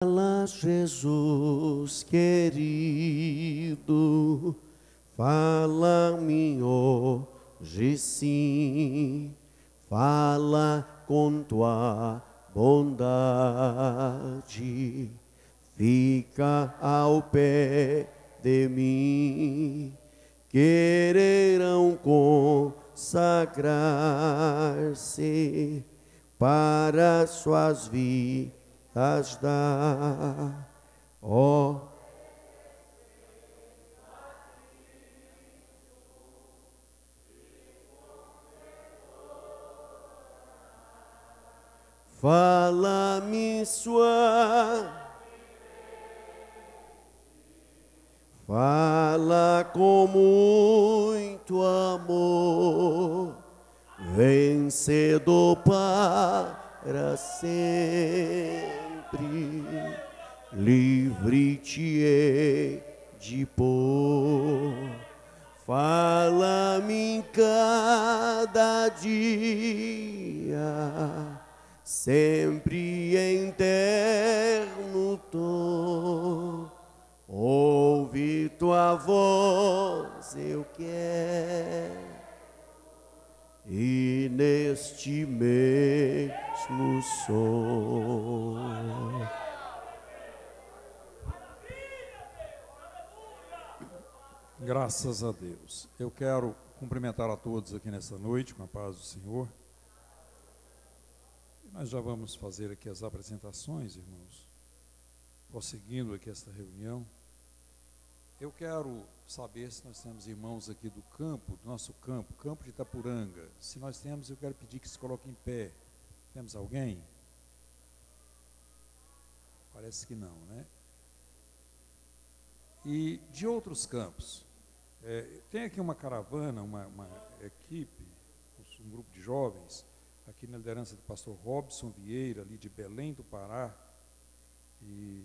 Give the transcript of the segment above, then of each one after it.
Fala, Jesus querido, fala-me hoje sim, fala com tua bondade, fica ao pé de mim, quererão consagrar-se para suas vidas dá, ó. Fala-me fala com muito amor, vencedor para sempre, livre te hei de pôr. Fala-me em cada dia, sempre em terno tom, ouvir tua voz eu quero, e neste mesmo som. Graças a Deus. Eu quero cumprimentar a todos aqui nessa noite, com a paz do Senhor. Nós já vamos fazer aqui as apresentações, irmãos, prosseguindo aqui esta reunião. Eu quero saber se nós temos irmãos aqui do campo, do nosso campo, campo de Itapuranga. Se nós temos, eu quero pedir que se coloquem em pé. Temos alguém? Parece que não, né? E de outros campos. Tem aqui uma caravana, uma equipe, um grupo de jovens, aqui na liderança do pastor Robson Vieira, ali de Belém do Pará, e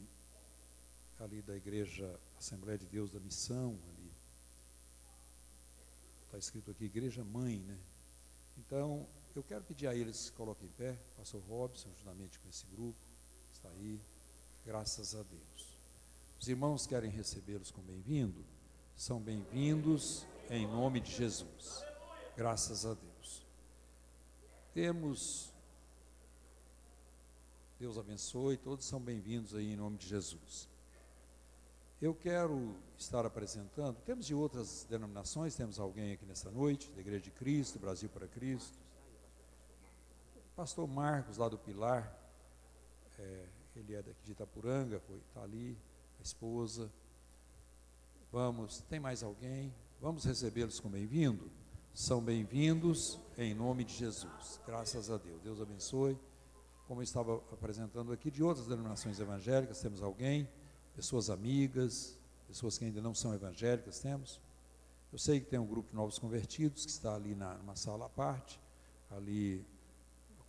ali da Igreja Assembleia de Deus da Missão, ali. Está escrito aqui, Igreja Mãe, né? Então, eu quero pedir a eles que se coloquem em pé, pastor Robson, juntamente com esse grupo, está aí, graças a Deus. Os irmãos querem recebê-los como bem-vindo? São bem-vindos em nome de Jesus. Graças a Deus. Deus abençoe, todos são bem-vindos aí em nome de Jesus. Eu quero estar apresentando, temos de outras denominações, temos alguém aqui nessa noite, da Igreja de Cristo, Brasil para Cristo. Pastor Marcos, lá do Pilar, ele é daqui de Itapuranga, está ali, a esposa. Tem mais alguém? Vamos recebê-los como bem-vindo? São bem-vindos em nome de Jesus. Graças a Deus. Deus abençoe. Como eu estava apresentando aqui, de outras denominações evangélicas, temos alguém? Pessoas amigas, pessoas que ainda não são evangélicas, temos? Eu sei que tem um grupo de novos convertidos que está ali numa sala à parte, ali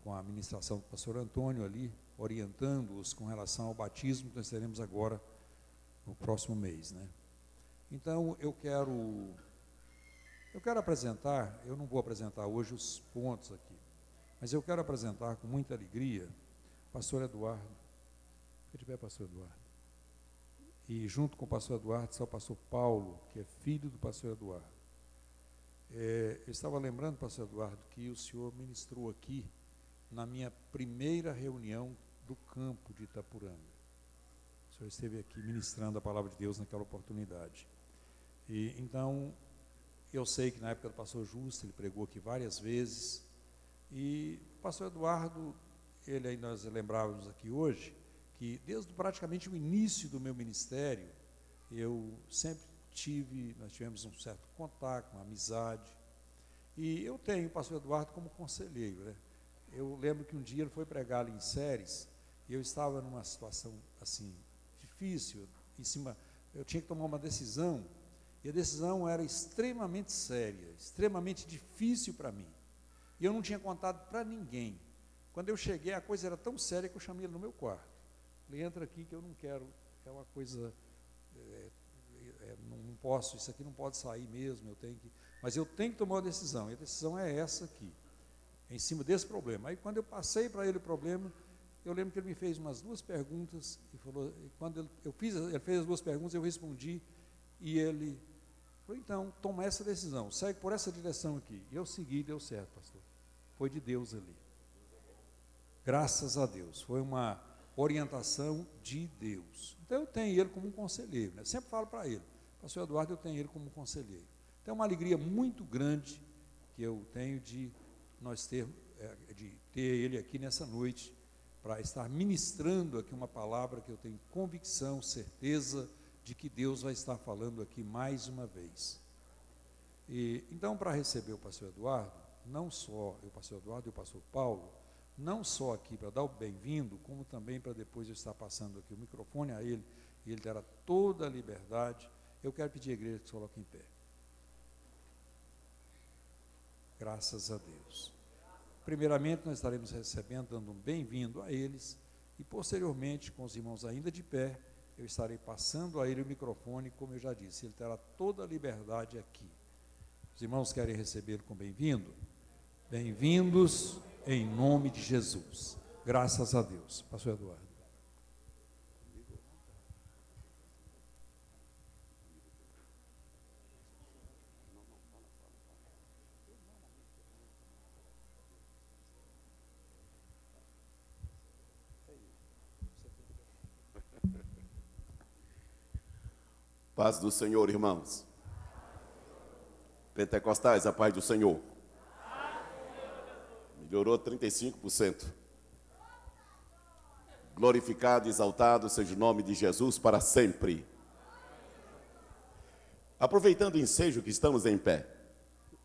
com a administração do pastor Antônio ali, orientando-os com relação ao batismo que nós teremos agora no próximo mês, né? Então, eu quero apresentar, eu não vou apresentar hoje os pontos aqui, mas eu quero apresentar com muita alegria o pastor Eduardo. Fica de pé, pastor Eduardo. E junto com o pastor Eduardo está o pastor Paulo, que é filho do pastor Eduardo. Eu estava lembrando, pastor Eduardo, que o senhor ministrou aqui na minha primeira reunião do campo de Itapuranga. O senhor esteve aqui ministrando a palavra de Deus naquela oportunidade. E então, eu sei que na época do pastor Justo, ele pregou aqui várias vezes, e o pastor Eduardo, nós lembrávamos aqui hoje, que desde praticamente o início do meu ministério, nós tivemos um certo contato, uma amizade, e eu tenho o pastor Eduardo como conselheiro, né? Eu lembro que um dia ele foi pregar ali em Séries, e eu estava numa situação assim, difícil, eu tinha que tomar uma decisão, e a decisão era extremamente séria, extremamente difícil para mim. E eu não tinha contado para ninguém. Quando eu cheguei, a coisa era tão séria que eu chamei ele no meu quarto. Falei, entra aqui que eu não quero, é uma coisa, não posso, isso aqui não pode sair mesmo, mas eu tenho que tomar uma decisão, e a decisão é essa aqui, em cima desse problema. Aí quando eu passei para ele o problema, eu lembro que ele me fez umas 2 perguntas, e falou, e quando ele fez as 2 perguntas, eu respondi, e ele falou, então, toma essa decisão, segue por essa direção aqui. E eu segui, deu certo, pastor. Foi de Deus ali. Graças a Deus, foi uma orientação de Deus. Então eu tenho ele como um conselheiro, né? Sempre falo para ele, pastor Eduardo, eu tenho ele como conselheiro. Então é uma alegria muito grande que eu tenho de ter ele aqui nessa noite, para estar ministrando aqui uma palavra que eu tenho convicção, certeza de que Deus vai estar falando aqui mais uma vez. E então, para receber o pastor Eduardo, não só o pastor Eduardo e o pastor Paulo, não só aqui para dar o bem-vindo, como também para depois eu estar passando aqui o microfone a ele, e ele terá toda a liberdade. Eu quero pedir à igreja que se coloque em pé. Graças a Deus. Primeiramente, nós estaremos recebendo, dando um bem-vindo a eles, e posteriormente, com os irmãos ainda de pé, eu estarei passando a ele o microfone, como eu já disse, ele terá toda a liberdade aqui. Os irmãos querem recebê-lo com bem-vindo? Bem-vindos em nome de Jesus. Graças a Deus. Pastor Eduardo. Paz do Senhor, irmãos. Pentecostais, a paz do Senhor. Melhorou 35%. Glorificado e exaltado seja o nome de Jesus para sempre. Aproveitando o ensejo que estamos em pé,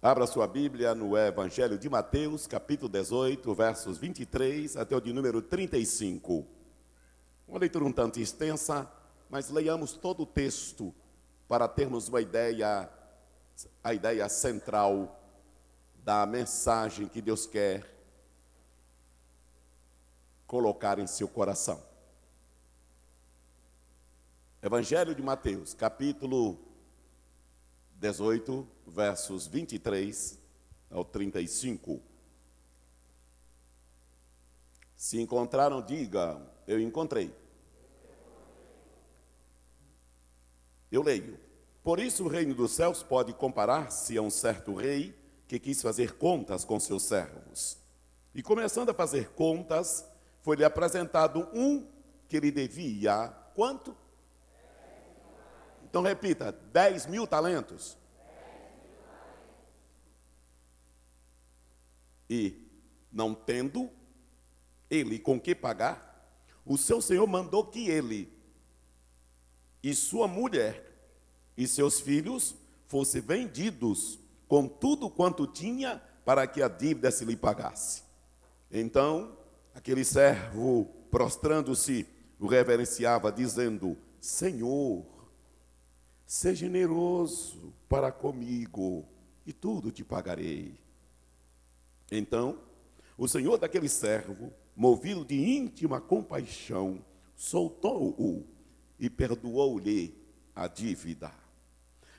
abra sua Bíblia no Evangelho de Mateus, capítulo 18, versos 23 até o de número 35. Uma leitura um tanto extensa, mas leiamos todo o texto para termos uma ideia, a ideia central da mensagem que Deus quer colocar em seu coração. Evangelho de Mateus, capítulo 18, versos 23 ao 35. Se encontraram, digam, eu encontrei. Eu leio. Por isso o reino dos céus pode comparar-se a um certo rei que quis fazer contas com seus servos. E começando a fazer contas, foi-lhe apresentado um que lhe devia, quanto? Então repita, 10.000 talentos. E, não tendo ele com que pagar, o seu senhor mandou que ele e sua mulher e seus filhos fossem vendidos com tudo quanto tinha para que a dívida se lhe pagasse. Então, aquele servo, prostrando-se, o reverenciava, dizendo, Senhor, seja generoso para comigo, e tudo te pagarei. Então, o senhor daquele servo, movido de íntima compaixão, soltou-o e perdoou-lhe a dívida.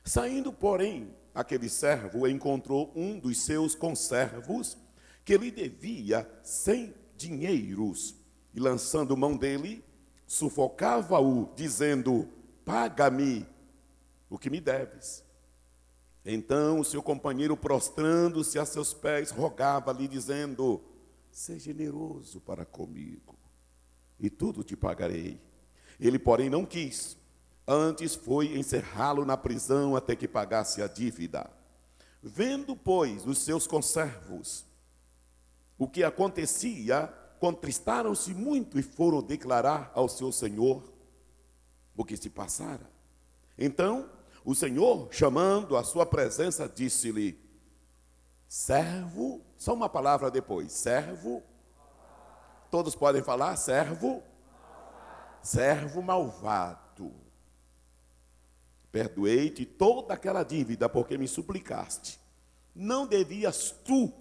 Saindo, porém, aquele servo encontrou um dos seus conservos que lhe devia 100 dinheiros, e lançando mão dele, sufocava-o, dizendo, paga-me o que me deves. Então o seu companheiro, prostrando-se a seus pés, rogava-lhe, dizendo, seja generoso para comigo, e tudo te pagarei. Ele, porém, não quis, antes foi encerrá-lo na prisão até que pagasse a dívida. Vendo, pois, os seus conservos o que acontecia, contristaram-se muito e foram declarar ao seu senhor o que se passara. Então, o senhor, chamando a sua presença, disse-lhe, servo, só uma palavra depois, servo, todos podem falar, servo, servo malvado, perdoei-te toda aquela dívida porque me suplicaste. Não devias tu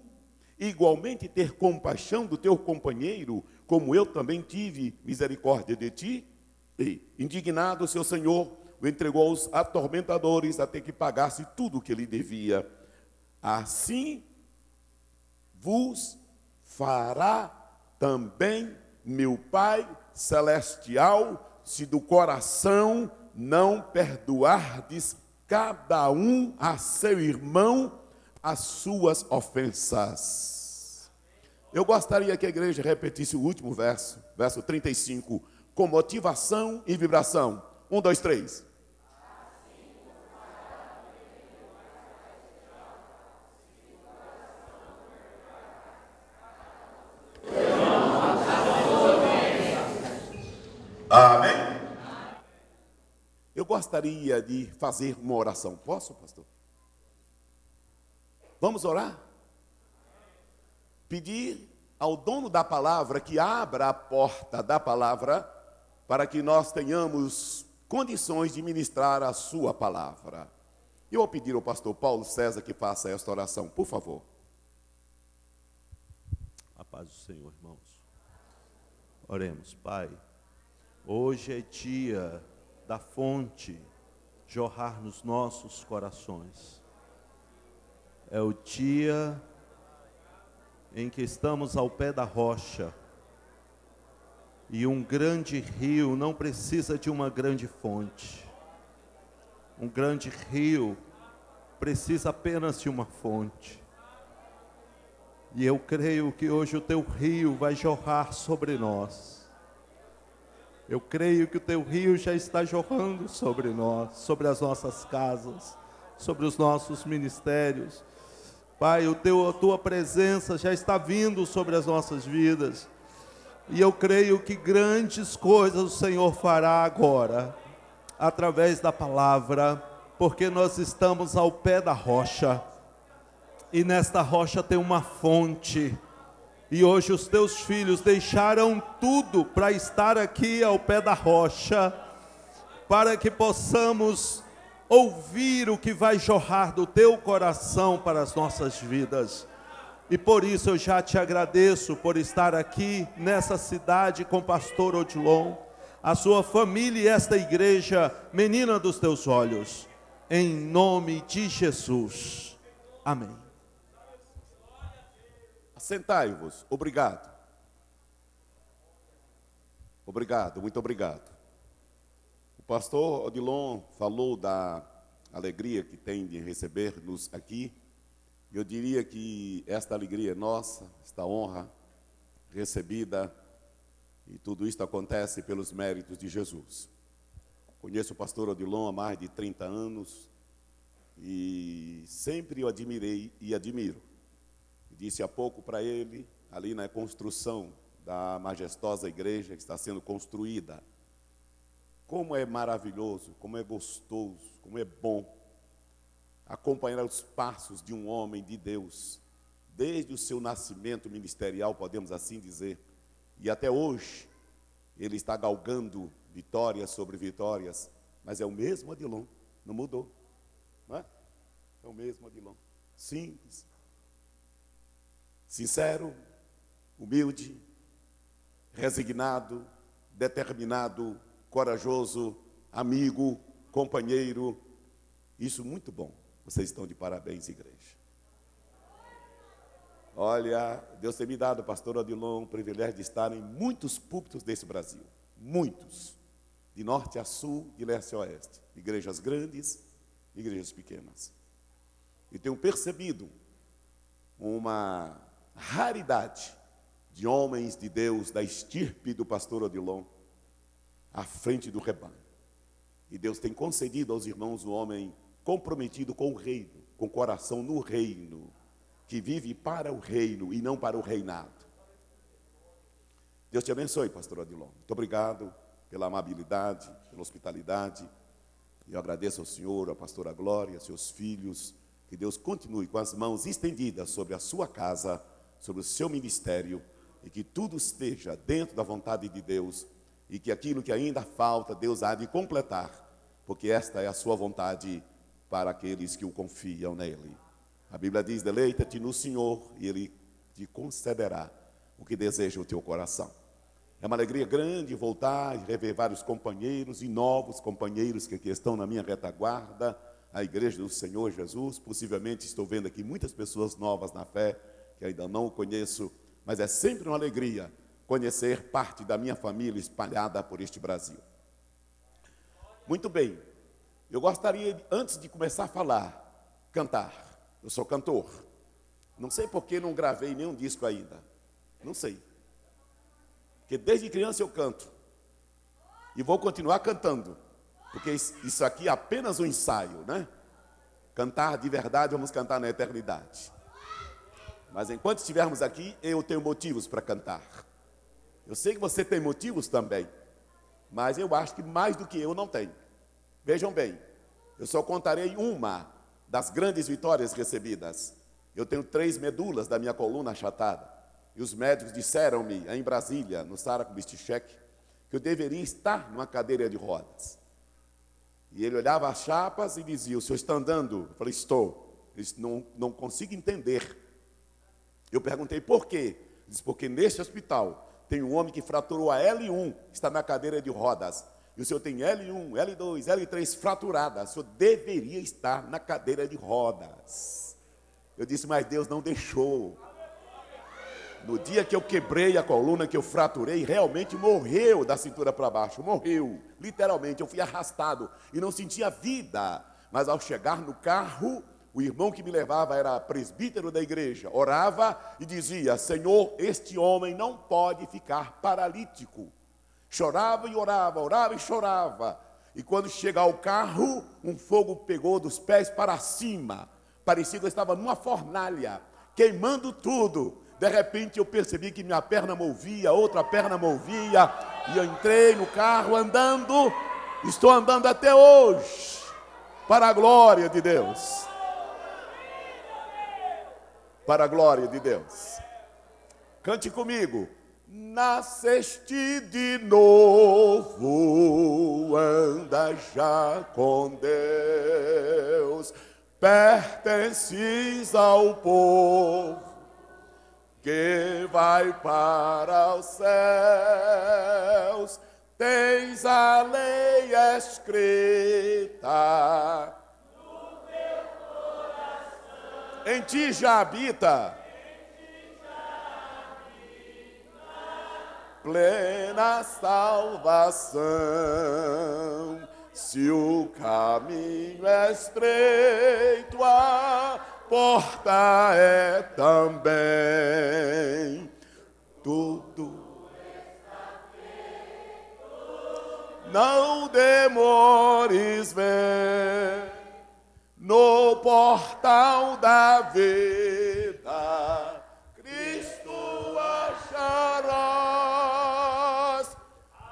igualmente ter compaixão do teu companheiro, como eu também tive misericórdia de ti? E, indignado, seu senhor o entregou aos atormentadores até que pagasse tudo o que lhe devia. Assim vos fará também meu Pai celestial, se do coração não perdoardes cada um a seu irmão as suas ofensas. Eu gostaria que a igreja repetisse o último verso, verso 35, com motivação e vibração. 1, 2, 3. Amém? Eu gostaria de fazer uma oração. Posso, pastor? Vamos orar? Pedir ao dono da palavra que abra a porta da palavra para que nós tenhamos condições de ministrar a sua palavra. Eu vou pedir ao pastor Paulo César que faça esta oração, por favor. A paz do Senhor, irmãos. Oremos, Pai. Hoje é dia da fonte jorrar nos nossos corações. É o dia em que estamos ao pé da rocha. E um grande rio não precisa de uma grande fonte. Um grande rio precisa apenas de uma fonte. E eu creio que hoje o teu rio vai jorrar sobre nós. Eu creio que o teu rio já está jorrando sobre nós, sobre as nossas casas, sobre os nossos ministérios. Pai, a tua presença já está vindo sobre as nossas vidas. E eu creio que grandes coisas o Senhor fará agora, através da palavra, porque nós estamos ao pé da rocha. E nesta rocha tem uma fonte. E hoje os teus filhos deixaram tudo para estar aqui ao pé da rocha, para que possamos ouvir o que vai jorrar do teu coração para as nossas vidas. E por isso eu já te agradeço por estar aqui nessa cidade com o pastor Odilon, a sua família e esta igreja, menina dos teus olhos, em nome de Jesus. Amém. Assentai-vos. Obrigado. Obrigado, muito obrigado. O pastor Odilon falou da alegria que tem de receber-nos aqui. Eu diria que esta alegria é nossa, esta honra recebida, e tudo isto acontece pelos méritos de Jesus. Conheço o pastor Odilon há mais de 30 anos e sempre o admirei e admiro. Disse há pouco para ele, ali na construção da majestosa igreja que está sendo construída, como é maravilhoso, como é gostoso, como é bom acompanhar os passos de um homem de Deus, desde o seu nascimento ministerial, podemos assim dizer, e até hoje, ele está galgando vitórias sobre vitórias, mas é o mesmo Odilon, não mudou, não é? É o mesmo Odilon, simples, sincero, humilde, resignado, determinado, corajoso, amigo, companheiro. Isso muito bom. Vocês estão de parabéns, igreja. Olha, Deus tem me dado, pastor Odilon, o privilégio de estar em muitos púlpitos desse Brasil. Muitos. De norte a sul, de leste a oeste. Igrejas grandes, igrejas pequenas. E tenho percebido uma raridade de homens de Deus, da estirpe do pastor Odilon, à frente do rebanho. E Deus tem concedido aos irmãos um homem comprometido com o reino, com o coração no reino, que vive para o reino e não para o reinado. Deus te abençoe, pastor Odilon. Muito obrigado pela amabilidade, pela hospitalidade. Eu agradeço ao senhor, à pastora Glória, aos seus filhos. Que Deus continue com as mãos estendidas sobre a sua casa, sobre o seu ministério, e que tudo esteja dentro da vontade de Deus, e que aquilo que ainda falta, Deus há de completar, porque esta é a sua vontade para aqueles que o confiam nele. A Bíblia diz: deleita-te no Senhor, e Ele te concederá o que deseja o teu coração. É uma alegria grande voltar e rever vários companheiros e novos companheiros que aqui estão na minha retaguarda, a igreja do Senhor Jesus. Possivelmente estou vendo aqui muitas pessoas novas na fé, que ainda não o conheço, mas é sempre uma alegria conhecer parte da minha família espalhada por este Brasil. Muito bem, eu gostaria, antes de começar a falar, cantar. Eu sou cantor. Não sei por que não gravei nenhum disco ainda. Não sei. Porque desde criança eu canto. E vou continuar cantando. Porque isso aqui é apenas um ensaio, né? Cantar de verdade, vamos cantar na eternidade. Mas enquanto estivermos aqui, eu tenho motivos para cantar. Eu sei que você tem motivos também. Mas eu acho que mais do que eu não tenho. Vejam bem, eu só contarei uma das grandes vitórias recebidas. Eu tenho 3 medulas da minha coluna achatada. E os médicos disseram-me, em Brasília, no Sara Kubitschek, que eu deveria estar numa cadeira de rodas. E ele olhava as chapas e dizia, o senhor está andando? Eu falei, estou. Ele disse, não consigo entender. Eu perguntei, por quê? Ele disse, porque neste hospital tem um homem que fraturou a L1, está na cadeira de rodas. E o senhor tem L1, L2, L3 fraturadas. O senhor deveria estar na cadeira de rodas. Eu disse, mas Deus não deixou. No dia que eu quebrei a coluna, que eu fraturei, realmente morreu da cintura para baixo. Morreu, literalmente. Eu fui arrastado e não sentia vida. Mas ao chegar no carro, o irmão que me levava era presbítero da igreja. Orava e dizia, Senhor, este homem não pode ficar paralítico. Chorava e orava, orava e chorava. E quando chega ao carro, um fogo pegou dos pés para cima. Parecia que eu estava numa fornalha, queimando tudo. De repente eu percebi que minha perna movia, outra perna movia. E eu entrei no carro andando. Estou andando até hoje. Para a glória de Deus. Para a glória de Deus. Cante comigo. Nasceste de novo, anda já com Deus, pertences ao povo que vai para os céus, tens a lei escrita no teu coração, em ti já habita plena salvação. Se o caminho é estreito, a porta é também. Tudo está feito. Não demores, vem no portal da vida. Cristo acharás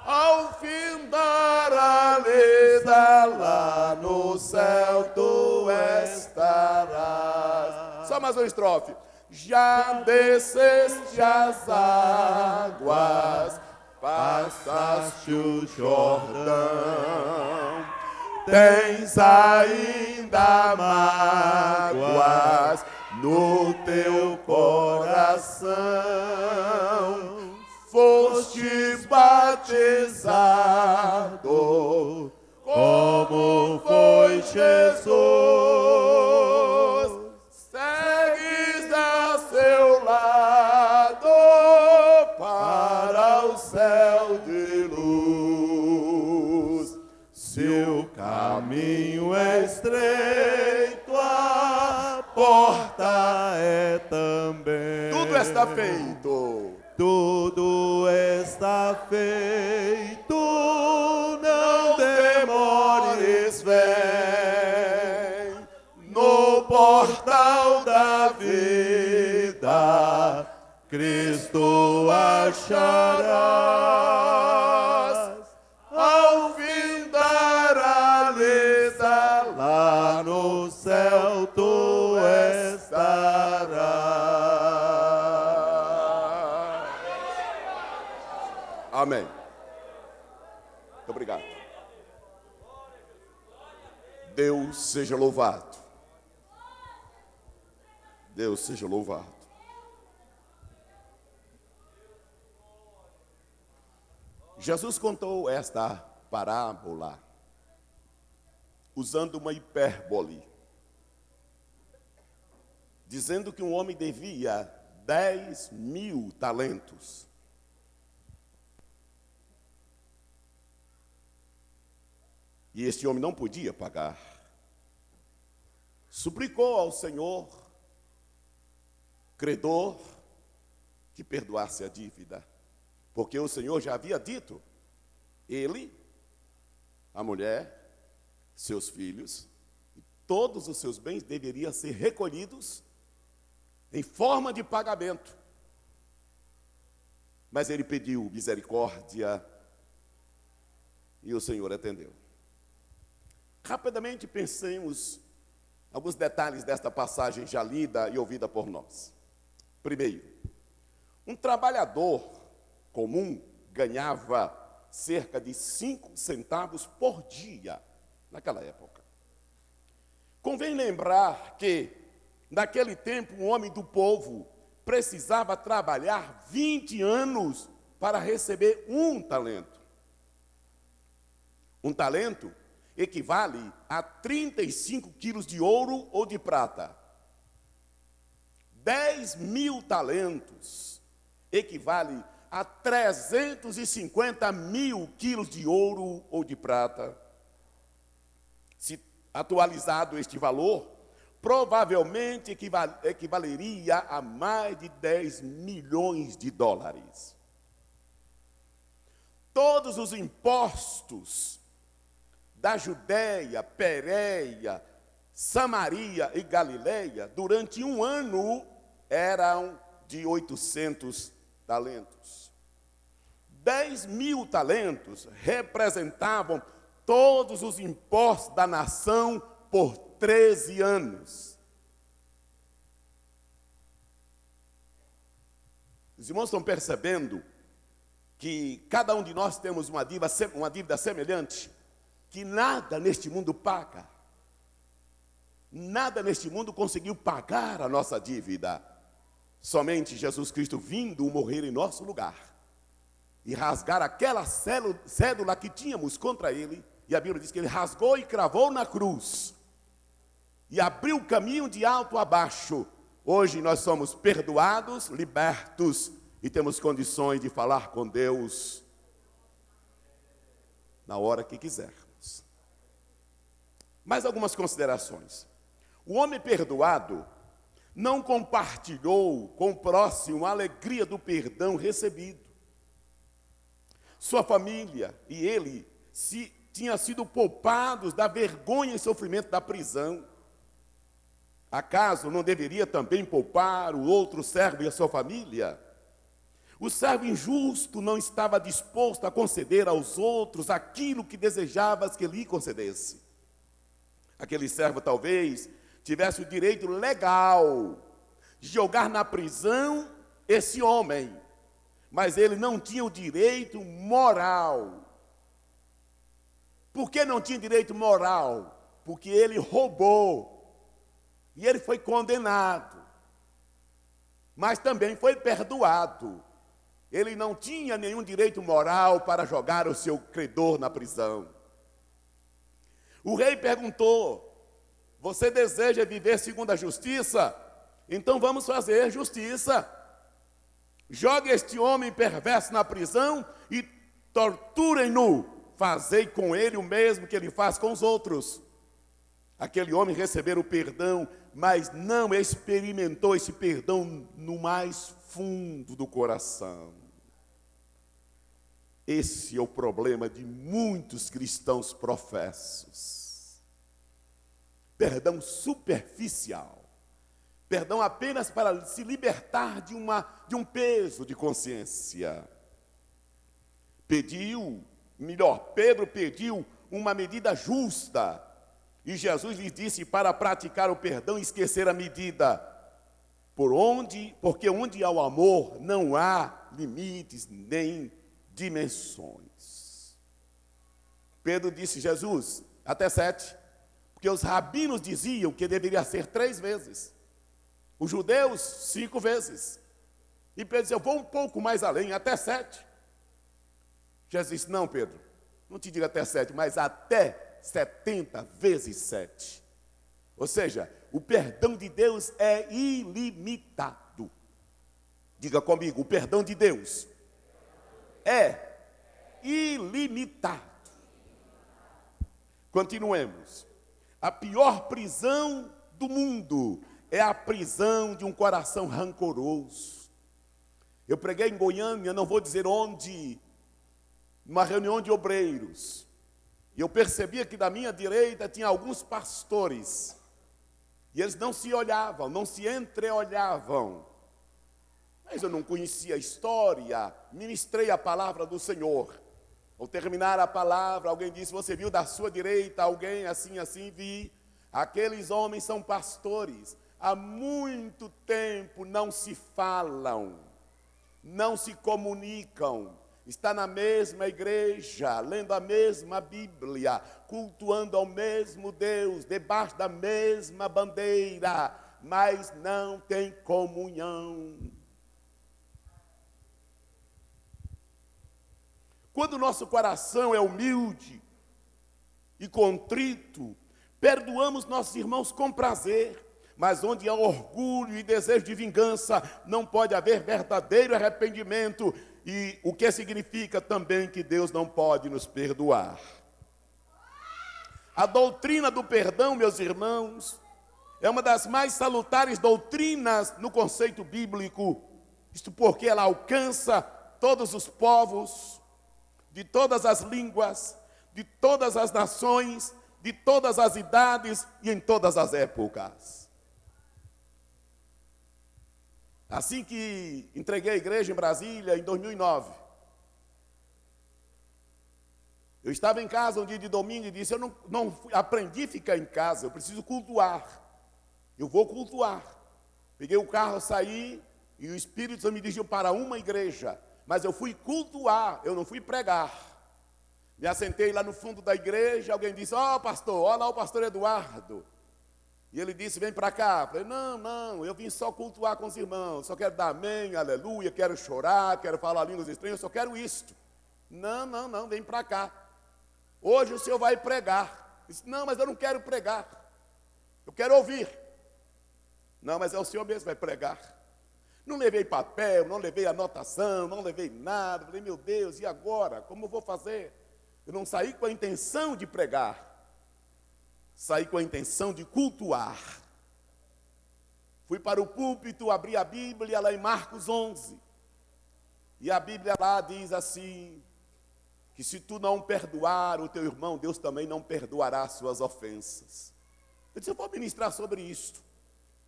ao findar a lida, lá no céu tu estarás. Só mais uma estrofe. Já desceste as águas, passaste o Jordão, tens ainda mágoas no teu coração, fostes batizado, como foi Jesus, segues a seu lado para o céu de luz. Se o caminho é estreito, a porta é também. Tudo está feito. Tudo está feito, não demores, vem no portal da vida, Cristo acharás, ao findar a lida, lá no céu tu estarás. Amém. Muito obrigado. Deus seja louvado. Deus seja louvado. Jesus contou esta parábola usando uma hipérbole, dizendo que um homem devia 10.000 talentos. E este homem não podia pagar. Suplicou ao Senhor, credor, que perdoasse a dívida, porque o Senhor já havia dito, ele, a mulher, seus filhos, e todos os seus bens deveriam ser recolhidos em forma de pagamento. Mas ele pediu misericórdia e o Senhor atendeu. Rapidamente pensemos alguns detalhes desta passagem já lida e ouvida por nós. Primeiro, um trabalhador comum ganhava cerca de 5 centavos por dia naquela época. Convém lembrar que, naquele tempo, um homem do povo precisava trabalhar 20 anos para receber um talento. Um talento equivale a 35 quilos de ouro ou de prata. 10.000 talentos equivale a 350.000 quilos de ouro ou de prata. Se atualizado este valor, provavelmente equivaleria a mais de 10 milhões de dólares. Todos os impostos da Judéia, Pérea, Samaria e Galileia, durante um ano, eram de 800 talentos. 10.000 talentos representavam todos os impostos da nação por 13 anos. Os irmãos estão percebendo que cada um de nós temos uma dívida semelhante, que nada neste mundo paga. Nada neste mundo conseguiu pagar a nossa dívida. Somente Jesus Cristo vindo morrer em nosso lugar e rasgar aquela cédula que tínhamos contra ele. E a Bíblia diz que ele rasgou e cravou na cruz e abriu o caminho de alto a baixo. Hoje nós somos perdoados, libertos e temos condições de falar com Deus na hora que quisermos. Mais algumas considerações. O homem perdoado não compartilhou com o próximo a alegria do perdão recebido. Sua família e ele tinham sido poupados da vergonha e sofrimento da prisão. Acaso não deveria também poupar o outro servo e a sua família? O servo injusto não estava disposto a conceder aos outros aquilo que desejavas que lhe concedesse. Aquele servo talvez tivesse o direito legal de jogar na prisão esse homem, mas ele não tinha o direito moral. Por que não tinha direito moral? Porque ele roubou e ele foi condenado, mas também foi perdoado. Ele não tinha nenhum direito moral para jogar o seu credor na prisão. O rei perguntou: você deseja viver segundo a justiça? Então vamos fazer justiça. Jogue este homem perverso na prisão e torturem-no. Fazei com ele o mesmo que ele faz com os outros. Aquele homem recebeu o perdão, mas não experimentou esse perdão no mais fundo do coração. Esse é o problema de muitos cristãos professos. Perdão superficial. Perdão apenas para se libertar de um peso de consciência. Pedro pediu uma medida justa. E Jesus lhe disse para praticar o perdão e esquecer a medida. Porque onde há o amor, não há limites nem dimensões. Pedro disse: Jesus, até 7. Porque os rabinos diziam que deveria ser 3 vezes. Os judeus, 5 vezes. E Pedro disse: eu vou um pouco mais além, até 7. Jesus disse: não, Pedro, não te digo até 7, mas até 70 vezes 7. Ou seja, o perdão de Deus é ilimitado. Diga comigo: o perdão de Deus é ilimitado. Continuemos. A pior prisão do mundo é a prisão de um coração rancoroso. Eu preguei em Goiânia, não vou dizer onde, numa reunião de obreiros. E eu percebia que da minha direita tinha alguns pastores. E eles não se olhavam, não se entreolhavam. Mas eu não conhecia a história, ministrei a palavra do Senhor. Ao terminar a palavra, alguém disse, você viu da sua direita alguém assim, assim? Vi. Aqueles homens são pastores. Há muito tempo não se falam, não se comunicam. Está na mesma igreja, lendo a mesma Bíblia, cultuando ao mesmo Deus, debaixo da mesma bandeira, mas não tem comunhão. Quando o nosso coração é humilde e contrito, perdoamos nossos irmãos com prazer, mas onde há orgulho e desejo de vingança, não pode haver verdadeiro arrependimento, e o que significa também que Deus não pode nos perdoar. A doutrina do perdão, meus irmãos, é uma das mais salutares doutrinas no conceito bíblico, isto porque ela alcança todos os povos, de todas as línguas, de todas as nações, de todas as idades e em todas as épocas. Assim que entreguei a igreja em Brasília, em 2009, eu estava em casa um dia de domingo e disse, eu não aprendi a ficar em casa, eu preciso cultuar, eu vou cultuar. Peguei o carro, saí e o Espírito Santo me dirigiu para uma igreja, mas eu fui cultuar, eu não fui pregar. Me assentei lá no fundo da igreja, alguém disse, pastor, olha lá o pastor Eduardo. E ele disse, vem para cá. Eu falei, não, eu vim só cultuar com os irmãos, só quero dar amém, aleluia, quero chorar, quero falar línguas estranhas, eu só quero isto. Não, vem para cá. Hoje o senhor vai pregar. Eu disse, não, mas eu não quero pregar, eu quero ouvir. Não, mas é o senhor mesmo que vai pregar. Não levei papel, não levei anotação, não levei nada. Falei, meu Deus, e agora? Como eu vou fazer? Eu não saí com a intenção de pregar. Saí com a intenção de cultuar. Fui para o púlpito, abri a Bíblia lá em Marcos 11. E a Bíblia lá diz assim, que se tu não perdoar o teu irmão, Deus também não perdoará as suas ofensas. Eu disse, eu vou ministrar sobre isto.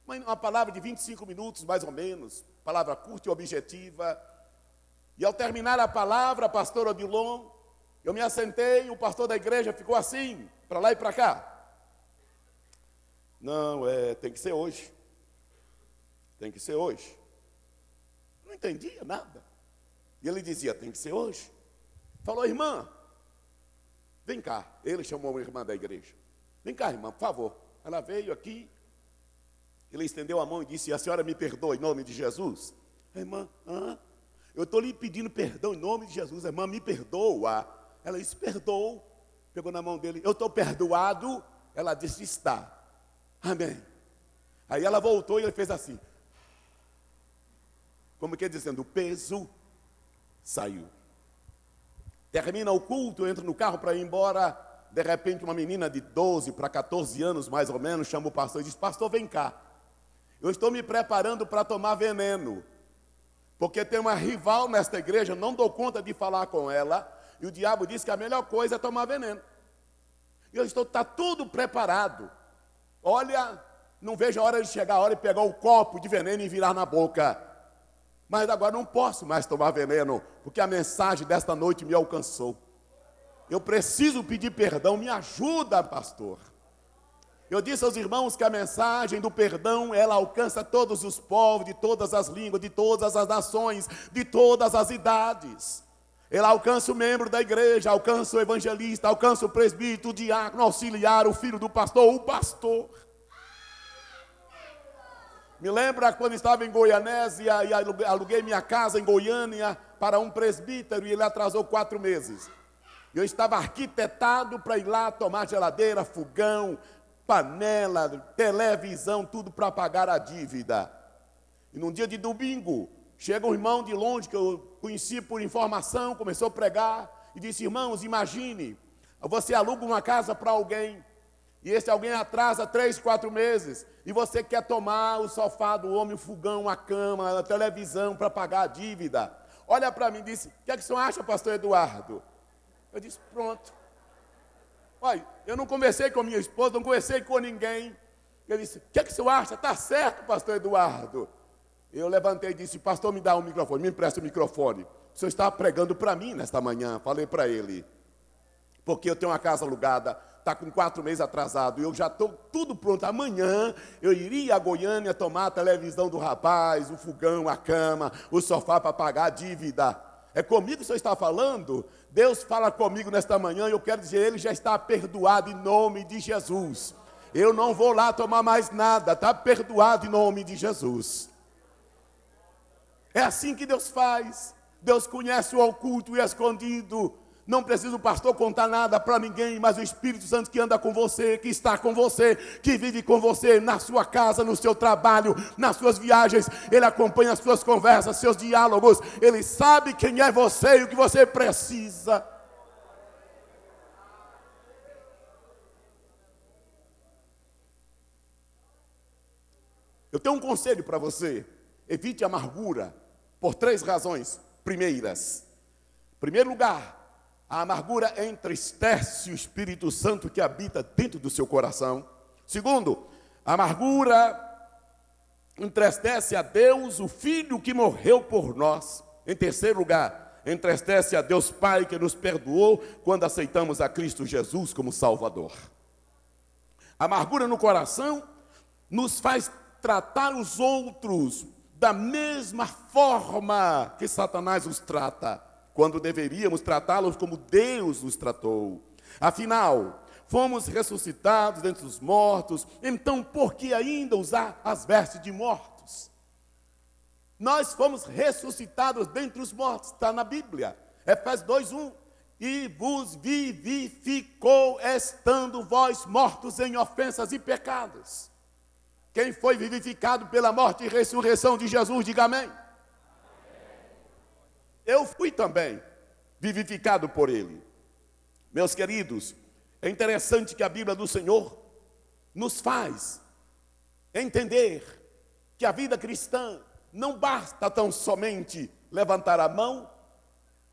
Uma palavra de 25 minutos, mais ou menos, palavra curta e objetiva. E ao terminar a palavra, pastor Odilon, eu me assentei, o pastor da igreja ficou assim, para lá e para cá. Não, tem que ser hoje. Tem que ser hoje. Não entendia nada. E ele dizia, tem que ser hoje. Falou, irmã, vem cá. Ele chamou uma irmã da igreja. Vem cá, irmã, por favor. Ela veio aqui. Ele estendeu a mão e disse, a senhora me perdoa em nome de Jesus? A irmã, eu estou lhe pedindo perdão em nome de Jesus. A irmã, me perdoa. Ela disse, perdoou. Pegou na mão dele, eu estou perdoado. Ela disse, está. Amém. Aí ela voltou e ele fez assim. Como que dizendo, o peso saiu. Termina o culto, entra no carro para ir embora. De repente uma menina de 12 para 14 anos, mais ou menos, chama o pastor e diz, pastor, vem cá. Eu estou me preparando para tomar veneno. Porque tem uma rival nesta igreja, não dou conta de falar com ela. E o diabo disse que a melhor coisa é tomar veneno. E eu estou, está tudo preparado. Olha, não vejo a hora de chegar a hora de pegar o copo de veneno e virar na boca. Mas agora não posso mais tomar veneno, porque a mensagem desta noite me alcançou. Eu preciso pedir perdão, me ajuda, pastor. Eu disse aos irmãos que a mensagem do perdão, ela alcança todos os povos, de todas as línguas, de todas as nações, de todas as idades. Ela alcança o membro da igreja, alcança o evangelista, alcança o presbítero, o diácono, o auxiliar, o filho do pastor, o pastor. Me lembra quando estava em Goianésia e aluguei minha casa em Goiânia para um presbítero e ele atrasou 4 meses. Eu estava arquitetado para ir lá tomar geladeira, fogão, panela, televisão, tudo para pagar a dívida. E num dia de domingo, chega um irmão de longe que eu conheci por informação, começou a pregar e disse, irmãos, imagine, Você aluga uma casa para alguém, e esse alguém atrasa 3, 4 meses, e você quer tomar o sofá do homem, o fogão, a cama, a televisão para pagar a dívida. Olha para mim e disse: o que é que o senhor acha, pastor Eduardo? Eu disse: pronto. Olha, eu não conversei com minha esposa, não conversei com ninguém. Ele disse: o que é que o senhor acha? Está certo, pastor Eduardo. Eu levantei e disse: pastor, me dá um microfone, me empresta o microfone. O senhor estava pregando para mim nesta manhã. Falei para ele, porque eu tenho uma casa alugada, está com 4 meses atrasado, e eu já estou tudo pronto. Amanhã eu iria a Goiânia tomar a televisão do rapaz, o fogão, a cama, o sofá para pagar a dívida. É comigo que o senhor está falando? Deus fala comigo nesta manhã, e eu quero dizer: ele já está perdoado em nome de Jesus. Eu não vou lá tomar mais nada, está perdoado em nome de Jesus. É assim que Deus faz. Deus conhece o oculto e o escondido. Não precisa o pastor contar nada para ninguém, mas o Espírito Santo que anda com você, que está com você, que vive com você na sua casa, no seu trabalho, nas suas viagens. Ele acompanha as suas conversas, seus diálogos. Ele sabe quem é você e o que você precisa. Eu tenho um conselho para você: evite a amargura por 3 razões primeiras. Em primeiro lugar, a amargura entristece o Espírito Santo que habita dentro do seu coração. Segundo, a amargura entristece a Deus, o Filho que morreu por nós. Em terceiro lugar, entristece a Deus Pai que nos perdoou quando aceitamos a Cristo Jesus como Salvador. A amargura no coração nos faz tratar os outros da mesma forma que Satanás os trata, quando deveríamos tratá-los como Deus os tratou. Afinal, fomos ressuscitados dentre os mortos, então por que ainda usar as vestes de mortos? Nós fomos ressuscitados dentre os mortos, está na Bíblia, Efésios 2:1. E vos vivificou, estando vós mortos em ofensas e pecados. Quem foi vivificado pela morte e ressurreição de Jesus, diga amém. Eu fui também vivificado por Ele. Meus queridos, é interessante que a Bíblia do Senhor nos faz entender que a vida cristã não basta tão somente levantar a mão,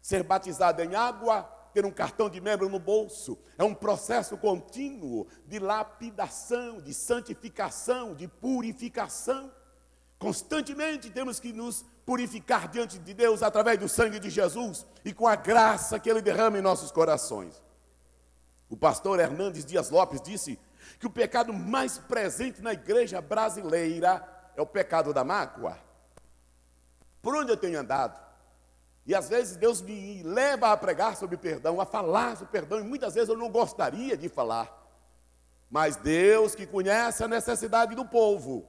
ser batizado em água, ter um cartão de membro no bolso. É um processo contínuo de lapidação, de santificação, de purificação. Constantemente temos que nos purificar diante de Deus através do sangue de Jesus e com a graça que Ele derrama em nossos corações. O pastor Hernandes Dias Lopes disse que o pecado mais presente na igreja brasileira é o pecado da mágoa. Por onde eu tenho andado, e às vezes Deus me leva a pregar sobre perdão, a falar sobre perdão, e muitas vezes eu não gostaria de falar. Mas Deus, que conhece a necessidade do povo,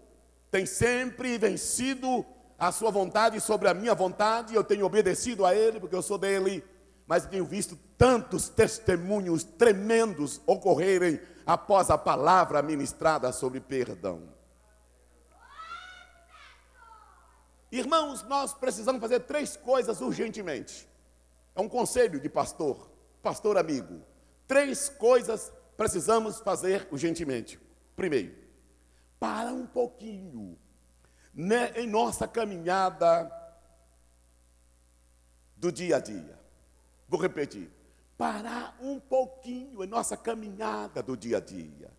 tem sempre vencido a sua vontade sobre a minha vontade. Eu tenho obedecido a Ele, porque eu sou dele, mas tenho visto tantos testemunhos tremendos ocorrerem após a palavra ministrada sobre perdão. Irmãos, nós precisamos fazer 3 coisas urgentemente. É um conselho de pastor, pastor amigo. 3 coisas precisamos fazer urgentemente. Primeiro, para um pouquinho, né, em nossa caminhada do dia a dia. Vou repetir. Parar um pouquinho em nossa caminhada do dia a dia.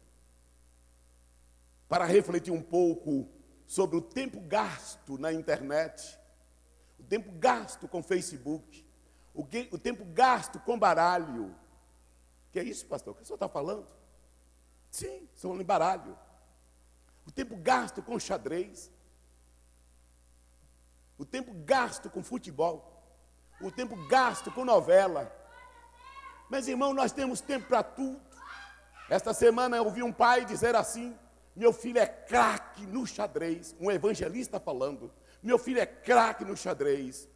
Para refletir um pouco sobre o tempo gasto na internet, o tempo gasto com Facebook, o tempo gasto com baralho. Que é isso, pastor? O que o senhor está falando? Sim, são em baralho. O tempo gasto com xadrez, o tempo gasto com futebol, o tempo gasto com novela. Mas, irmão, nós temos tempo para tudo. Esta semana eu ouvi um pai dizer assim: meu filho é craque no xadrez. Um evangelista falando: meu filho é craque no xadrez.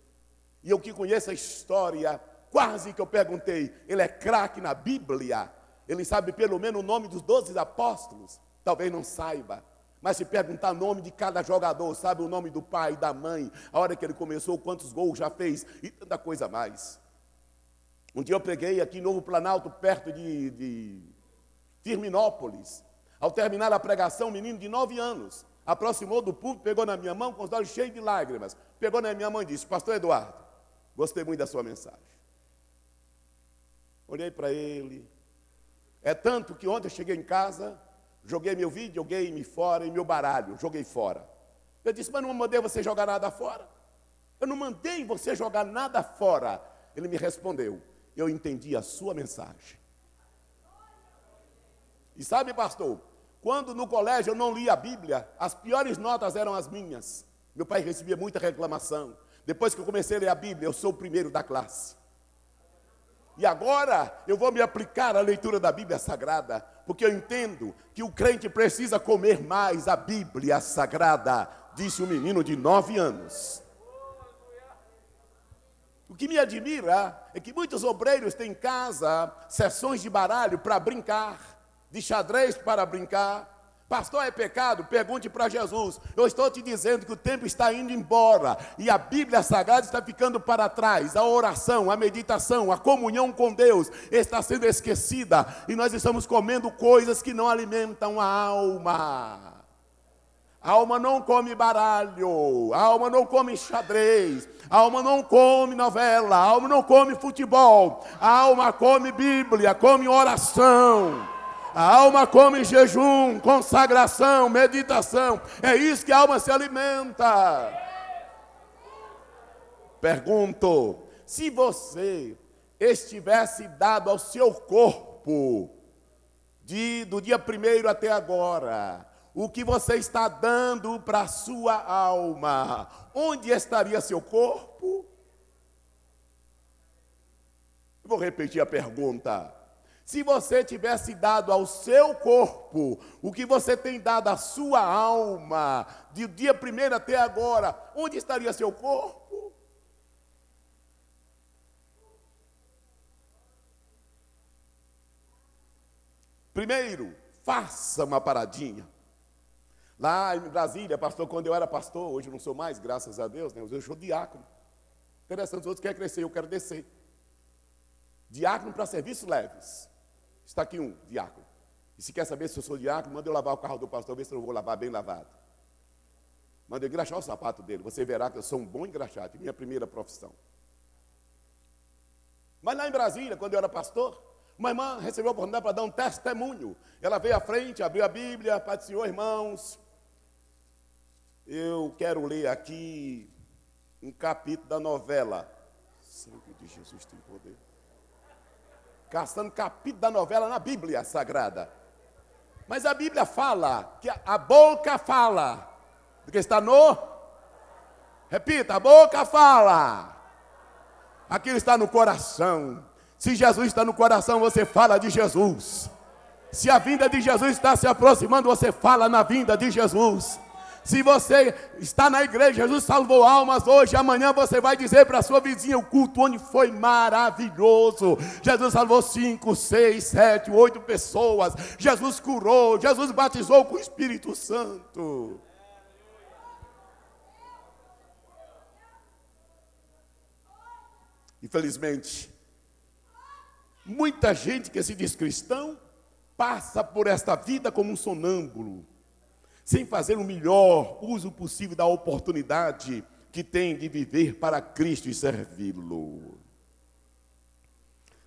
E eu que conheço a história, quase que eu perguntei: ele é craque na Bíblia? Ele sabe pelo menos o nome dos 12 apóstolos? Talvez não saiba. Mas se perguntar o nome de cada jogador, sabe o nome do pai e da mãe, a hora que ele começou, quantos gols já fez e tanta coisa mais. Um dia eu preguei aqui em Novo Planalto, perto de Firminópolis. Ao terminar a pregação, um menino de 9 anos aproximou do púlpito, pegou na minha mão com os olhos cheios de lágrimas. Pegou na minha mão e disse: pastor Eduardo, gostei muito da sua mensagem. Olhei para ele. É tanto que ontem eu cheguei em casa, joguei meu videogame fora e meu baralho, joguei fora. Eu disse: mas não mandei você jogar nada fora. Eu não mandei você jogar nada fora. Ele me respondeu: eu entendi a sua mensagem. E sabe, pastor, quando no colégio eu não lia a Bíblia, as piores notas eram as minhas. Meu pai recebia muita reclamação. Depois que eu comecei a ler a Bíblia, eu sou o primeiro da classe. E agora eu vou me aplicar à leitura da Bíblia Sagrada, porque eu entendo que o crente precisa comer mais a Bíblia Sagrada, disse um menino de 9 anos. O que me admira é que muitos obreiros têm em casa sessões de baralho para brincar, de xadrez para brincar. Pastor, é pecado? Pergunte para Jesus. Eu estou te dizendo que o tempo está indo embora e a Bíblia Sagrada está ficando para trás. A oração, a meditação, a comunhão com Deus está sendo esquecida e nós estamos comendo coisas que não alimentam a alma. A alma não come baralho, a alma não come xadrez, a alma não come novela, a alma não come futebol, a alma come Bíblia, come oração. A alma come jejum, consagração, meditação. É isso que a alma se alimenta. Pergunto: se você estivesse dado ao seu corpo, do dia 1º até agora, o que você está dando para a sua alma, onde estaria seu corpo? Eu vou repetir a pergunta. Se você tivesse dado ao seu corpo o que você tem dado à sua alma, do dia 1º até agora, onde estaria seu corpo? Primeiro, faça uma paradinha. Lá em Brasília, pastor, quando eu era pastor, hoje eu não sou mais, graças a Deus, né? Eu sou diácono. Interessante, os outros querem crescer, eu quero descer. Diácono para serviços leves. Está aqui um diácono. E se quer saber se eu sou diácono, manda eu lavar o carro do pastor, ver se eu vou lavar bem lavado. Manda eu engraxar o sapato dele. Você verá que eu sou um bom engraxate, minha primeira profissão. Mas lá em Brasília, quando eu era pastor, uma irmã recebeu a oportunidade para dar um testemunho. Ela veio à frente, abriu a Bíblia, Pai do Senhor, irmãos. Eu quero ler aqui um capítulo da novela. Sangue de Jesus tem poder. Caçando capítulo da novela na Bíblia Sagrada. Mas a Bíblia fala que a boca fala do que está no... Repita, a boca fala. Aquilo está no coração. Se Jesus está no coração, você fala de Jesus. Se a vinda de Jesus está se aproximando, você fala na vinda de Jesus. Se você está na igreja, Jesus salvou almas hoje, amanhã você vai dizer para a sua vizinha: o culto onde foi maravilhoso. Jesus salvou 5, 6, 7, 8 pessoas. Jesus curou, Jesus batizou com o Espírito Santo. Infelizmente, muita gente que se diz cristão passa por esta vida como um sonâmbulo, sem fazer o melhor uso possível da oportunidade que tem de viver para Cristo e servi-lo.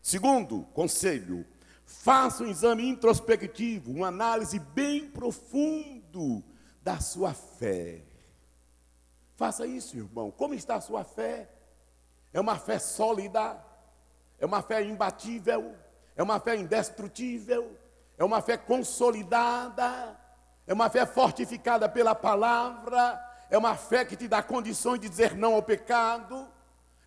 Segundo conselho, faça um exame introspectivo, uma análise bem profundo da sua fé. Faça isso, irmão. Como está a sua fé? É uma fé sólida? É uma fé imbatível? É uma fé indestrutível? É uma fé consolidada? É uma fé fortificada pela palavra? É uma fé que te dá condições de dizer não ao pecado?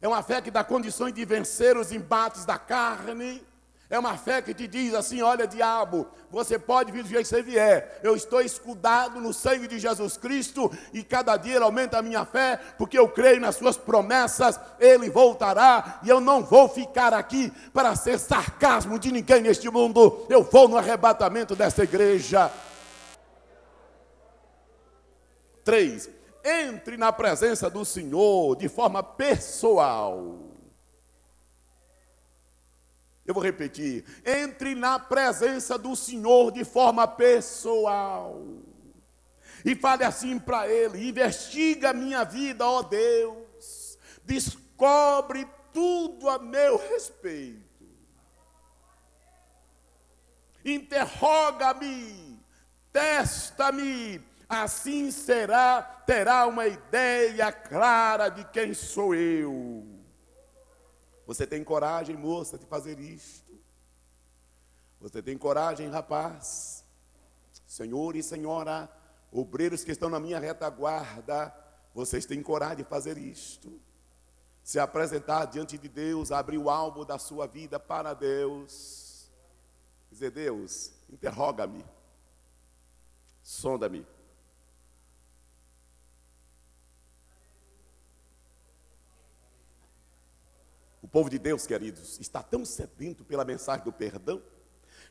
É uma fé que dá condições de vencer os embates da carne? É uma fé que te diz assim: olha, diabo, você pode vir do jeito que você vier, eu estou escudado no sangue de Jesus Cristo, e cada dia ele aumenta a minha fé, porque eu creio nas suas promessas, ele voltará, e eu não vou ficar aqui para ser sarcasmo de ninguém neste mundo, eu vou no arrebatamento dessa igreja. 3. Entre na presença do Senhor de forma pessoal. Eu vou repetir. Entre na presença do Senhor de forma pessoal. E fale assim para Ele: investiga a minha vida, ó Deus. Descobre tudo a meu respeito. Interroga-me, testa-me, assim terá uma ideia clara de quem sou eu. Você tem coragem, moça, de fazer isto? Você tem coragem, rapaz? Senhor e senhora, obreiros que estão na minha retaguarda, vocês têm coragem de fazer isto? Se apresentar diante de Deus, abrir o álbum da sua vida para Deus. Dizer: Deus, interroga-me, sonda-me. O povo de Deus, queridos, está tão sedento pela mensagem do perdão,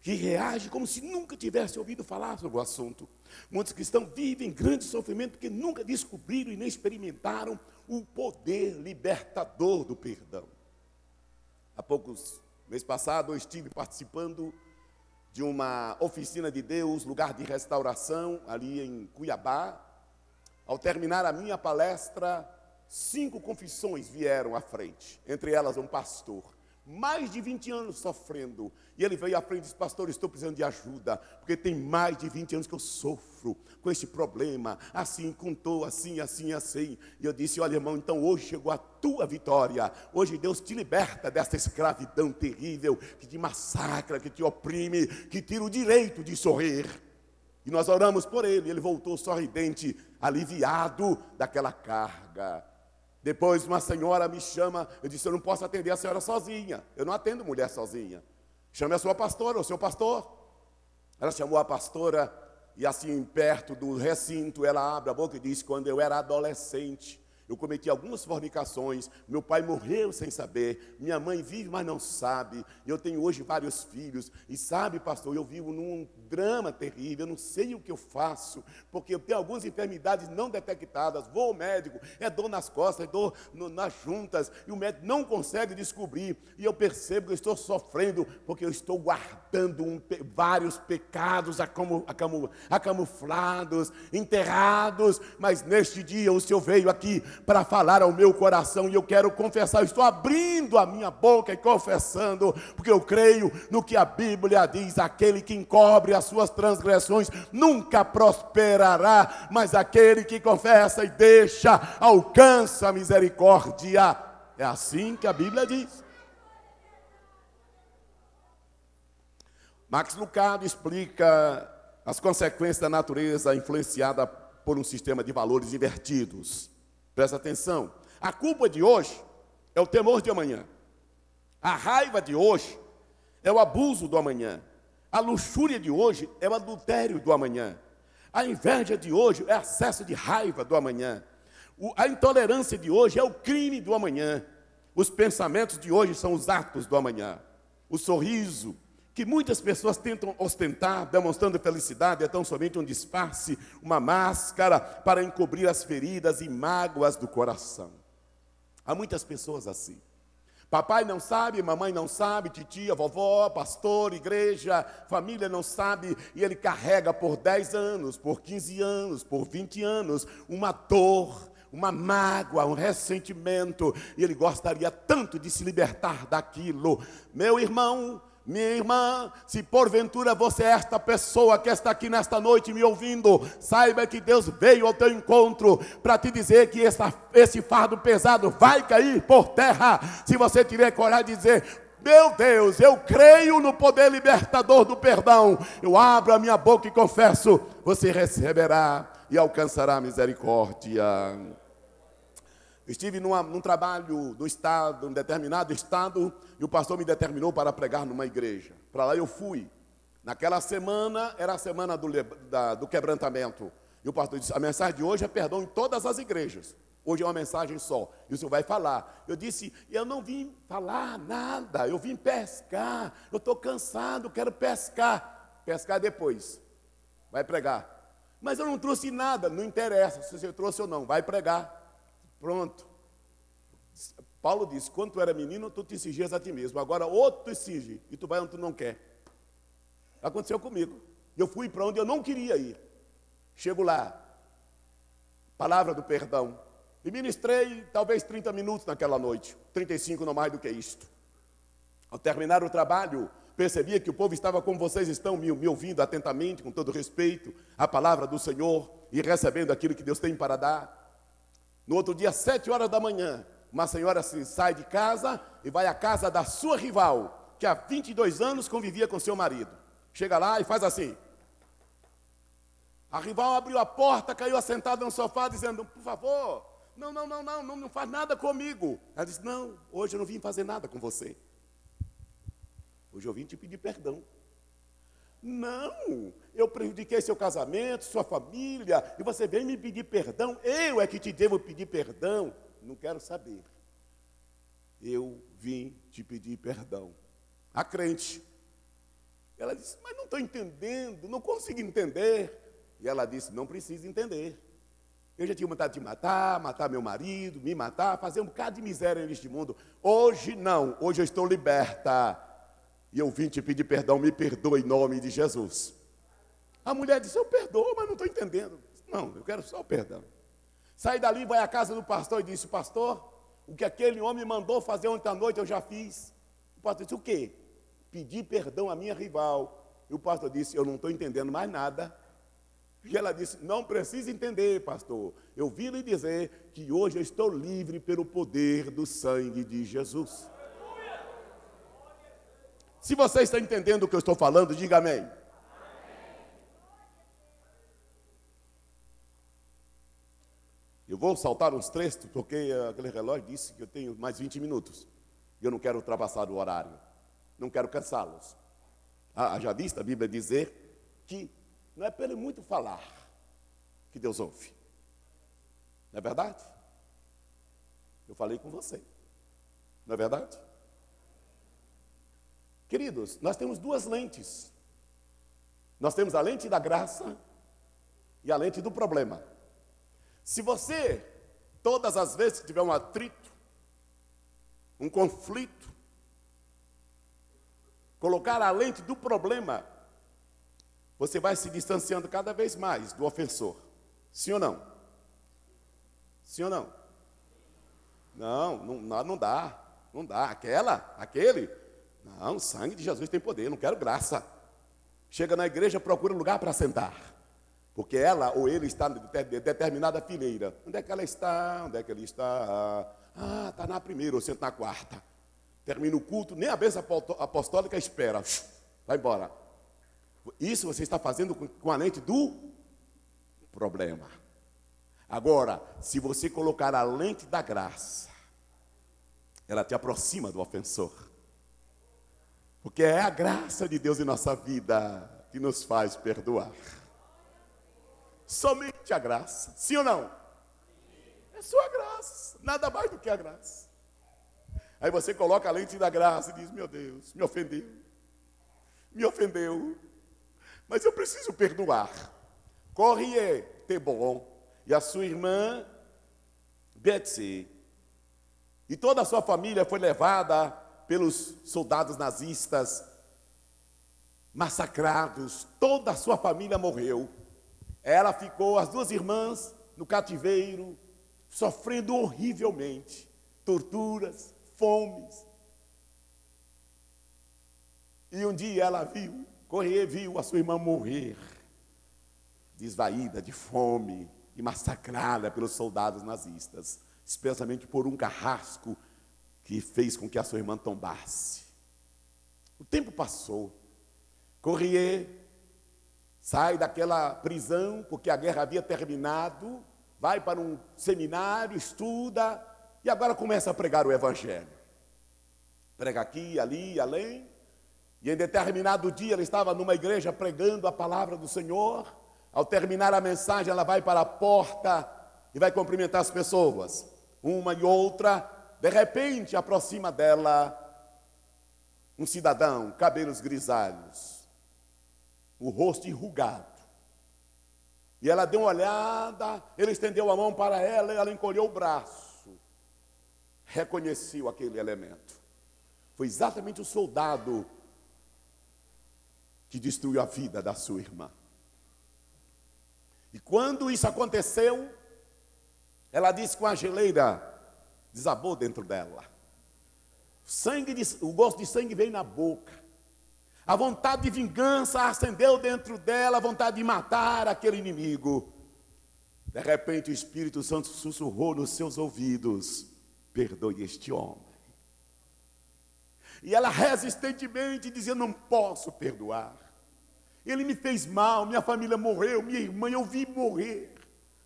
que reage como se nunca tivesse ouvido falar sobre o assunto. Muitos cristãos vivem grande sofrimento porque nunca descobriram e nem experimentaram o poder libertador do perdão. Há mês passado, eu estive participando de uma oficina de Deus, lugar de restauração, ali em Cuiabá. Ao terminar a minha palestra, 5 confissões vieram à frente, entre elas um pastor, mais de 20 anos sofrendo, e ele veio à frente e disse: pastor, estou precisando de ajuda, porque tem mais de 20 anos que eu sofro com este problema, assim, contou, assim, e eu disse: olha, irmão, então hoje chegou a tua vitória, hoje Deus te liberta dessa escravidão terrível, que te massacra, que te oprime, que tira o direito de sorrir. E nós oramos por ele, ele voltou sorridente, aliviado daquela carga. Depois uma senhora me chama, eu disse: eu não posso atender a senhora sozinha, eu não atendo mulher sozinha. Chame a sua pastora, o seu pastor. Ela chamou a pastora e assim, perto do recinto, ela abre a boca e diz: quando eu era adolescente, eu cometi algumas fornicações, meu pai morreu sem saber, minha mãe vive, mas não sabe, eu tenho hoje vários filhos, e sabe, pastor, eu vivo num drama terrível, eu não sei o que eu faço, porque eu tenho algumas enfermidades não detectadas, vou ao médico, é dor nas costas, é dor nas juntas, e o médico não consegue descobrir, e eu percebo que eu estou sofrendo, porque eu estou guardando vários pecados acamuflados, enterrados, mas neste dia o Senhor veio aqui para falar ao meu coração, e eu quero confessar, eu estou abrindo a minha boca e confessando, porque eu creio no que a Bíblia diz: aquele que encobre as suas transgressões nunca prosperará, mas aquele que confessa e deixa alcança a misericórdia. É assim que a Bíblia diz. Max Lucado explica as consequências da natureza influenciada por um sistema de valores invertidos. Presta atenção, a culpa de hoje é o temor de amanhã, a raiva de hoje é o abuso do amanhã, a luxúria de hoje é o adultério do amanhã, a inveja de hoje é excesso de raiva do amanhã, a intolerância de hoje é o crime do amanhã, os pensamentos de hoje são os atos do amanhã, o sorriso que muitas pessoas tentam ostentar, demonstrando felicidade, é tão somente um disfarce, uma máscara para encobrir as feridas e mágoas do coração. Há muitas pessoas assim. Papai não sabe, mamãe não sabe, titia, vovó, pastor, igreja, família não sabe, e ele carrega por 10 anos, por 15 anos, por 20 anos, uma dor, uma mágoa, um ressentimento, e ele gostaria tanto de se libertar daquilo. Meu irmão, minha irmã, se porventura você é esta pessoa que está aqui nesta noite me ouvindo, saiba que Deus veio ao teu encontro para te dizer que esse fardo pesado vai cair por terra, se você tiver coragem de dizer: meu Deus, eu creio no poder libertador do perdão, eu abro a minha boca e confesso, você receberá e alcançará a misericórdia. Eu estive num trabalho do estado, um determinado estado, e o pastor me determinou para pregar numa igreja. Para lá eu fui. Naquela semana, era a semana do quebrantamento. E o pastor disse: a mensagem de hoje é perdão em todas as igrejas. Hoje é uma mensagem só, e o senhor vai falar. Eu disse: eu não vim falar nada, eu vim pescar. Eu estou cansado, quero pescar. Pescar depois, vai pregar. Mas eu não trouxe nada, não interessa se você trouxe ou não, vai pregar. Pronto. Paulo disse, quando tu era menino, tu te exigias a ti mesmo. Agora outro te exige e tu vai onde tu não quer. Aconteceu comigo. Eu fui para onde eu não queria ir. Chego lá, palavra do perdão. E ministrei talvez 30 minutos naquela noite. 35 não mais do que isto. Ao terminar o trabalho, percebia que o povo estava como vocês estão, me ouvindo atentamente, com todo respeito, a palavra do Senhor e recebendo aquilo que Deus tem para dar. No outro dia, 7 horas da manhã, uma senhora sai de casa e vai à casa da sua rival, que há 22 anos convivia com seu marido. Chega lá e faz assim. A rival abriu a porta, caiu assentada no sofá, dizendo, por favor, não faz nada comigo. Ela disse, não, hoje eu não vim fazer nada com você. Hoje eu vim te pedir perdão. Não, eu prejudiquei seu casamento, sua família, e você vem me pedir perdão. Eu é que te devo pedir perdão. Não quero saber. Eu vim te pedir perdão. A crente. Ela disse, mas não estou entendendo, não consigo entender. E ela disse, não precisa entender. Eu já tinha vontade de matar meu marido, me matar, fazer um bocado de miséria neste mundo. Hoje não, hoje eu estou liberta. E eu vim te pedir perdão, me perdoa em nome de Jesus. A mulher disse, eu perdoo, mas não estou entendendo. Não, eu quero só o perdão. Sai dali, vai à casa do pastor e disse, pastor, o que aquele homem mandou fazer ontem à noite eu já fiz. O pastor disse, o quê? Pedir perdão à minha rival. E o pastor disse, eu não estou entendendo mais nada. E ela disse, não precisa entender, pastor. Eu vim lhe dizer que hoje eu estou livre pelo poder do sangue de Jesus. Se você está entendendo o que eu estou falando, diga amém. Eu vou saltar uns trechos, porque aquele relógio disse que eu tenho mais 20 minutos. E eu não quero ultrapassar o horário. Não quero cansá-los. Já viste a Bíblia dizer que não é pelo muito falar que Deus ouve. Não é verdade? Eu falei com você. Não é verdade? Queridos, nós temos duas lentes. Nós temos a lente da graça e a lente do problema. Se você, todas as vezes que tiver um atrito, um conflito, colocar a lente do problema, você vai se distanciando cada vez mais do ofensor. Sim ou não? Sim ou não? Não dá. Não dá. Aquele. Não, o sangue de Jesus tem poder, eu não quero graça. Chega na igreja, procura um lugar para sentar. Porque ela ou ele está em determinada fileira. Onde é que ela está? Onde é que ele está? Está na primeira, ou senta na quarta. Termina o culto, nem a bênção apostólica espera. Vai embora. Isso você está fazendo com a lente do problema. Agora, se você colocar a lente da graça, ela te aproxima do ofensor. Porque é a graça de Deus em nossa vida que nos faz perdoar. Somente a graça. Sim ou não? É só a graça. Nada mais do que a graça. Aí você coloca a lente da graça e diz, meu Deus, me ofendeu. Me ofendeu. Mas eu preciso perdoar. Corrie Tebon e a sua irmã Betsy. E toda a sua família foi levada pelos soldados nazistas, massacrados. Toda a sua família morreu. Ela ficou, as duas irmãs, no cativeiro, sofrendo horrivelmente, torturas, fomes. E um dia ela viu a sua irmã morrer, desvaída de fome e massacrada pelos soldados nazistas, especialmente por um carrasco que fez com que a sua irmã tombasse. O tempo passou. Corrier sai daquela prisão, porque a guerra havia terminado, vai para um seminário, estuda, e agora começa a pregar o Evangelho. Prega aqui, ali, além, e em determinado dia ela estava numa igreja pregando a palavra do Senhor. Ao terminar a mensagem, ela vai para a porta e vai cumprimentar as pessoas, uma e outra. De repente, aproxima dela um cidadão, cabelos grisalhos, o rosto enrugado. E ela deu uma olhada, ele estendeu a mão para ela e ela encolheu o braço. reconheceu aquele elemento. Foi exatamente o soldado que destruiu a vida da sua irmã. E quando isso aconteceu, ela disse que uma geleira desabou dentro dela. O gosto de sangue veio na boca. A vontade de vingança acendeu dentro dela, a vontade de matar aquele inimigo. De repente o Espírito Santo sussurrou nos seus ouvidos: perdoe este homem. E ela resistentemente dizia: não posso perdoar. Ele me fez mal, minha família morreu, minha irmã eu vi morrer.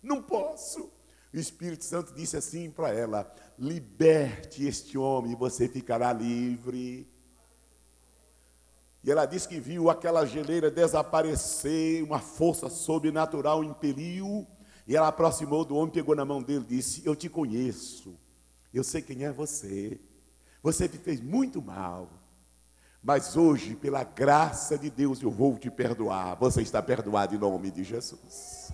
Não posso. O Espírito Santo disse assim para ela: liberte este homem e você ficará livre. E ela disse que viu aquela geleira desaparecer, uma força sobrenatural impeliu, e ela aproximou do homem, pegou na mão dele e disse: eu te conheço, eu sei quem é você, você me fez muito mal, mas hoje, pela graça de Deus, eu vou te perdoar. Você está perdoado em nome de Jesus.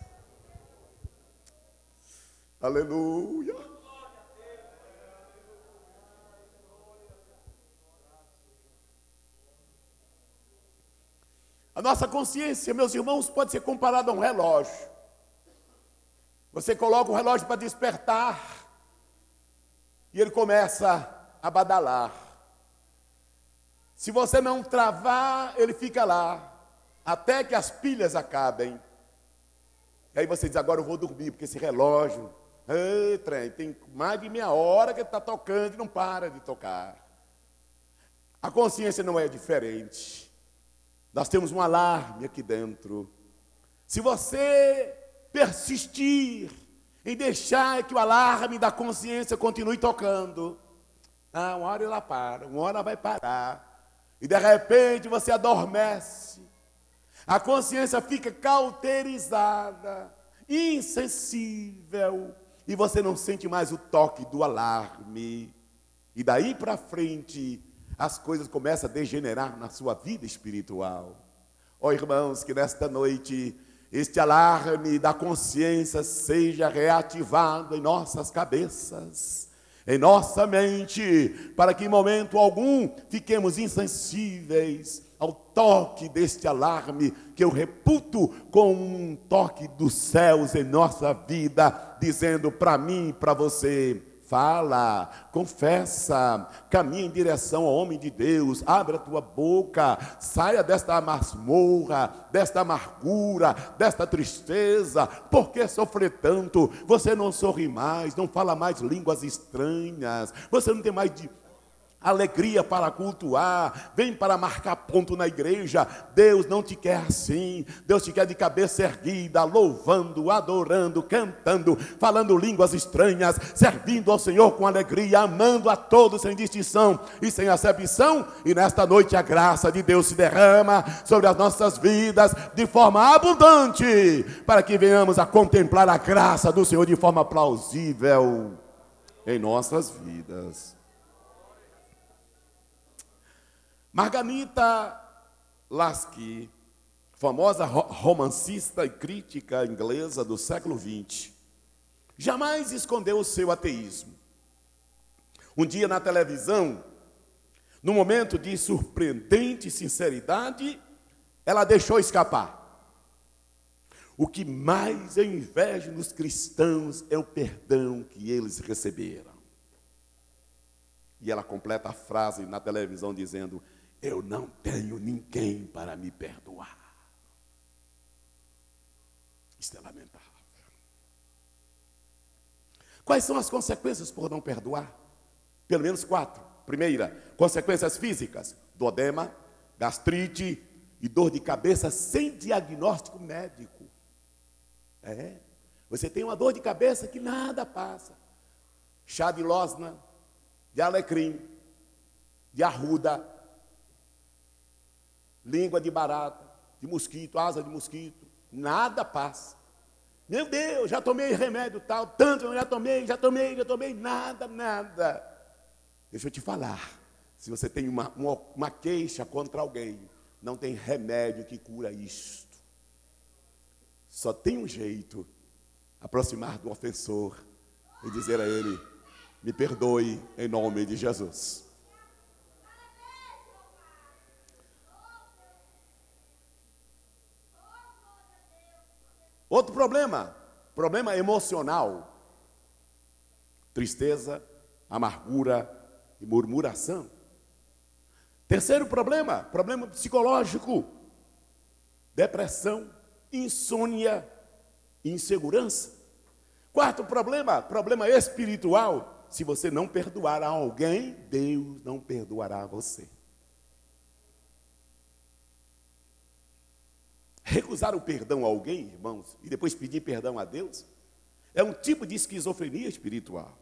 Aleluia. A nossa consciência, meus irmãos, pode ser comparada a um relógio. Você coloca o relógio para despertar e ele começa a badalar. Se você não travar, ele fica lá até que as pilhas acabem. E aí você diz: agora eu vou dormir, porque esse relógio, trem, tem mais de meia hora que ele está tocando e não para de tocar. A consciência não é diferente. Nós temos um alarme aqui dentro. Se você persistir em deixar que o alarme da consciência continue tocando, uma hora ela para, uma hora vai parar, e de repente você adormece, a consciência fica cauterizada, insensível, e você não sente mais o toque do alarme, e daí para frente as coisas começam a degenerar na sua vida espiritual. Ó irmãos, que nesta noite este alarme da consciência seja reativado em nossas cabeças, em nossa mente, para que em momento algum fiquemos insensíveis ao toque deste alarme, que eu reputo com um toque dos céus em nossa vida, dizendo para mim e para você: fala, confessa, caminha em direção ao homem de Deus, abre a tua boca, saia desta masmorra, desta amargura, desta tristeza. Por que sofrer tanto? Você não sorri mais, não fala mais línguas estranhas, você não tem mais alegria para cultuar, vem para marcar ponto na igreja. Deus não te quer assim. Deus te quer de cabeça erguida, louvando, adorando, cantando, falando línguas estranhas, servindo ao Senhor com alegria, amando a todos sem distinção e sem acepção. E nesta noite a graça de Deus se derrama sobre as nossas vidas de forma abundante, para que venhamos a contemplar a graça do Senhor de forma plausível em nossas vidas. Margarita Lasky, famosa romancista e crítica inglesa do século XX, jamais escondeu o seu ateísmo. Um dia na televisão, num momento de surpreendente sinceridade, ela deixou escapar: o que mais eu invejo nos cristãos é o perdão que eles receberam. E ela completa a frase na televisão dizendo: eu não tenho ninguém para me perdoar. Isso é lamentável. Quais são as consequências por não perdoar? Pelo menos 4. Primeira, consequências físicas: duodema, gastrite e dor de cabeça sem diagnóstico médico. Você tem uma dor de cabeça que nada passa. Chá de losna, de alecrim, de arruda, língua de barata, de mosquito, asa de mosquito, nada passa. Meu Deus, já tomei remédio tal, tanto eu já tomei, nada. Deixa eu te falar, se você tem uma queixa contra alguém, não tem remédio que cura isto. Só tem um jeito: aproximar do ofensor e dizer a ele: Me perdoe em nome de Jesus. Outro problema emocional, tristeza, amargura e murmuração. Terceiro problema psicológico, depressão, insônia, insegurança. Quarto problema espiritual, se você não perdoar a alguém, Deus não perdoará você. Recusar o perdão a alguém, irmãos, e depois pedir perdão a Deus, é um tipo de esquizofrenia espiritual.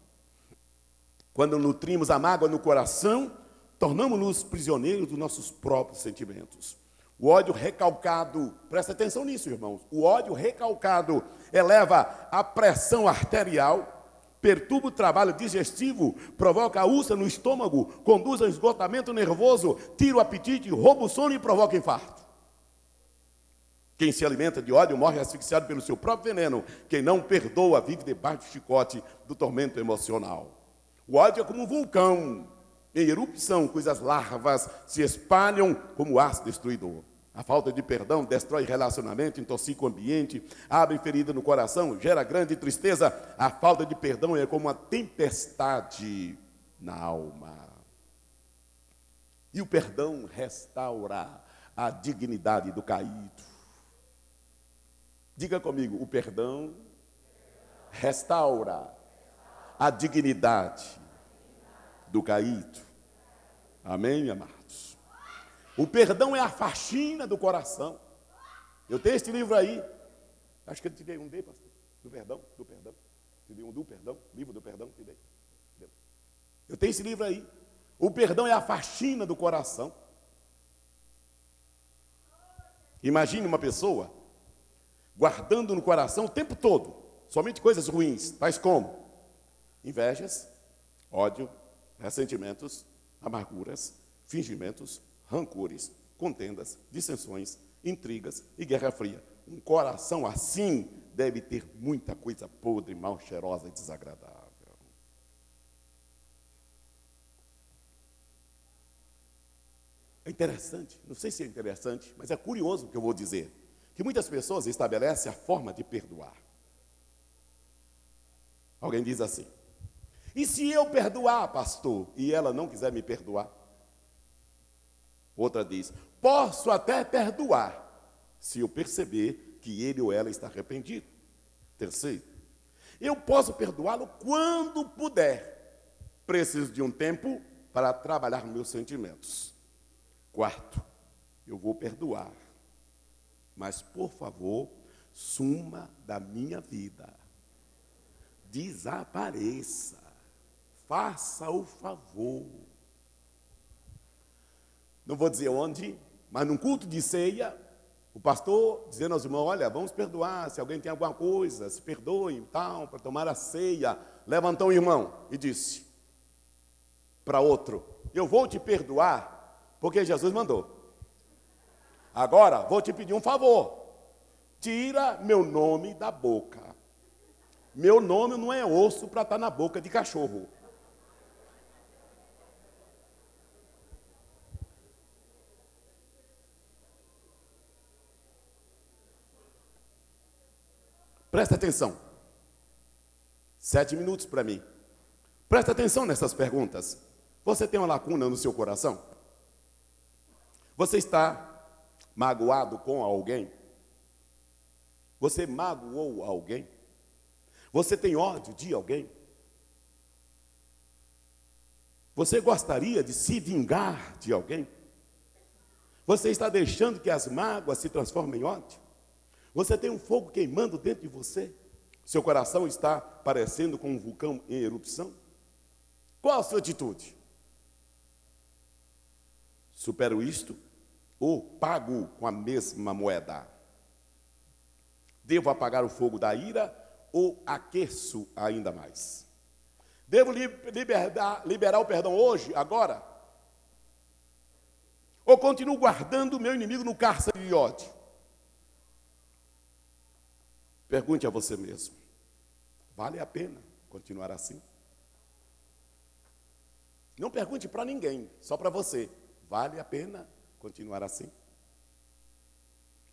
Quando nutrimos a mágoa no coração, tornamos-nos prisioneiros dos nossos próprios sentimentos. O ódio recalcado, presta atenção nisso, irmãos, o ódio recalcado eleva a pressão arterial, perturba o trabalho digestivo, provoca úlcera no estômago, conduz ao esgotamento nervoso, tira o apetite, rouba o sono e provoca infarto. Quem se alimenta de ódio morre asfixiado pelo seu próprio veneno. Quem não perdoa vive debaixo do chicote do tormento emocional. O ódio é como um vulcão em erupção, cujas larvas se espalham como aço destruidor. A falta de perdão destrói relacionamento, intoxica o ambiente, abre ferida no coração, gera grande tristeza. A falta de perdão é como uma tempestade na alma. E o perdão restaura a dignidade do caído. Diga comigo, o perdão restaura a dignidade do caído. Amém, amados? O perdão é a faxina do coração. Eu tenho este livro aí. Acho que eu te dei um dele, pastor. Do perdão. Te dei um do perdão, livro do perdão, te dei. Eu tenho esse livro aí. O perdão é a faxina do coração. Imagine uma pessoa guardando no coração o tempo todo somente coisas ruins, tais como invejas, ódio, ressentimentos, amarguras, fingimentos, rancores, contendas, dissensões, intrigas e guerra fria. Um coração assim deve ter muita coisa podre, mal cheirosa e desagradável. É interessante, não sei se é interessante, mas é curioso o que eu vou dizer, que muitas pessoas estabelecem a forma de perdoar. Alguém diz assim: e se eu perdoar, pastor, e ela não quiser me perdoar? Outra diz: posso até perdoar, se eu perceber que ele ou ela está arrependido. Terceiro: eu posso perdoá-lo quando puder. Preciso de um tempo para trabalhar meus sentimentos. Quarto: eu vou perdoar, mas, por favor, suma da minha vida. Desapareça. Faça o favor. Não vou dizer onde, mas num culto de ceia, o pastor dizendo aos irmãos: olha, vamos perdoar, se alguém tem alguma coisa, se perdoem, tal, para tomar a ceia. Levantou um irmão e disse para outro: eu vou te perdoar, porque Jesus mandou. Agora, vou te pedir um favor. Tira meu nome da boca. Meu nome não é osso para estar na boca de cachorro. Presta atenção. 7 minutos para mim. Presta atenção nessas perguntas. Você tem uma lacuna no seu coração? Você está magoado com alguém? Você magoou alguém? Você tem ódio de alguém? Você gostaria de se vingar de alguém? Você está deixando que as mágoas se transformem em ódio? Você tem um fogo queimando dentro de você? Seu coração está parecendo com um vulcão em erupção? Qual a sua atitude? Supero isto ou pago com a mesma moeda? Devo apagar o fogo da ira ou aqueço ainda mais? Devo liberar o perdão hoje, agora? Ou continuo guardando o meu inimigo no cárcere de ódio? Pergunte a você mesmo: vale a pena continuar assim? Não pergunte para ninguém, só para você. Vale a pena continuar assim?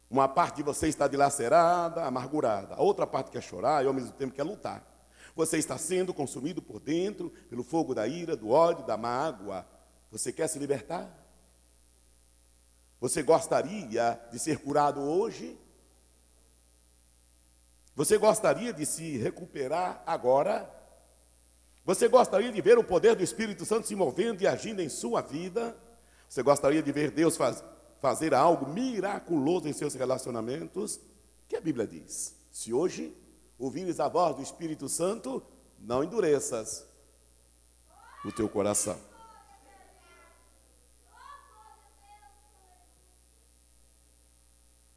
Uma parte de você está dilacerada, amargurada. A outra parte quer chorar e ao mesmo tempo quer lutar. Você está sendo consumido por dentro pelo fogo da ira, do ódio, da mágoa. Você quer se libertar? Você gostaria de ser curado hoje? Você gostaria de se recuperar agora? Você gostaria de ver o poder do Espírito Santo se movendo e agindo em sua vida? Você gostaria de ver Deus fazer algo miraculoso em seus relacionamentos? O que a Bíblia diz? Se hoje ouvires a voz do Espírito Santo, não endureças o teu coração.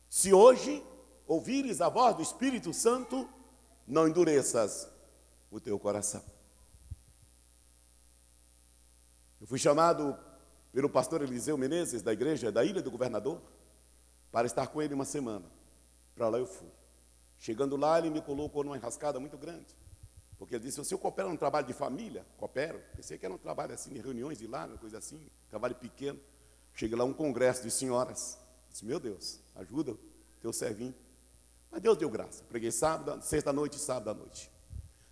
Se hoje ouvires a voz do Espírito Santo, não endureças o teu coração. Eu fui chamado pelo pastor Eliseu Menezes, da igreja da Ilha do Governador, para estar com ele uma semana. Para lá eu fui. Chegando lá, ele me colocou numa enrascada muito grande. Porque ele disse, o senhor coopera num trabalho de família? Coopero. Pensei que era um trabalho assim, de reuniões de lá, uma coisa assim, trabalho pequeno. Cheguei lá, um congresso de senhoras. Disse, meu Deus, ajuda o teu servinho. Mas Deus deu graça. Preguei sábado, sexta-noite e sábado à noite.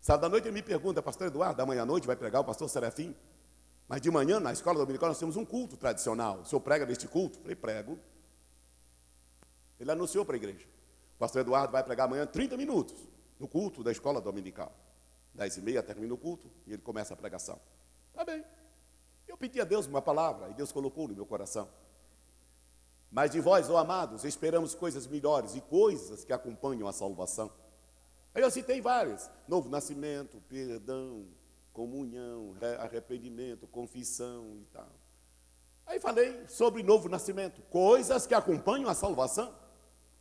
Sábado à noite ele me pergunta, pastor Eduardo, amanhã à noite vai pregar o pastor Serafim? Mas de manhã, na escola dominical, nós temos um culto tradicional. O senhor prega neste culto? Eu falei, prego. Ele anunciou para a igreja. O pastor Eduardo vai pregar amanhã 30 minutos no culto da escola dominical. 10h30 termina o culto e ele começa a pregação. Tá bem. Eu pedi a Deus uma palavra e Deus colocou no meu coração. Mas de vós, ó amados, esperamos coisas melhores e coisas que acompanham a salvação. Aí eu citei várias. Novo nascimento, perdão, comunhão, arrependimento, confissão e tal. Aí falei sobre novo nascimento, coisas que acompanham a salvação.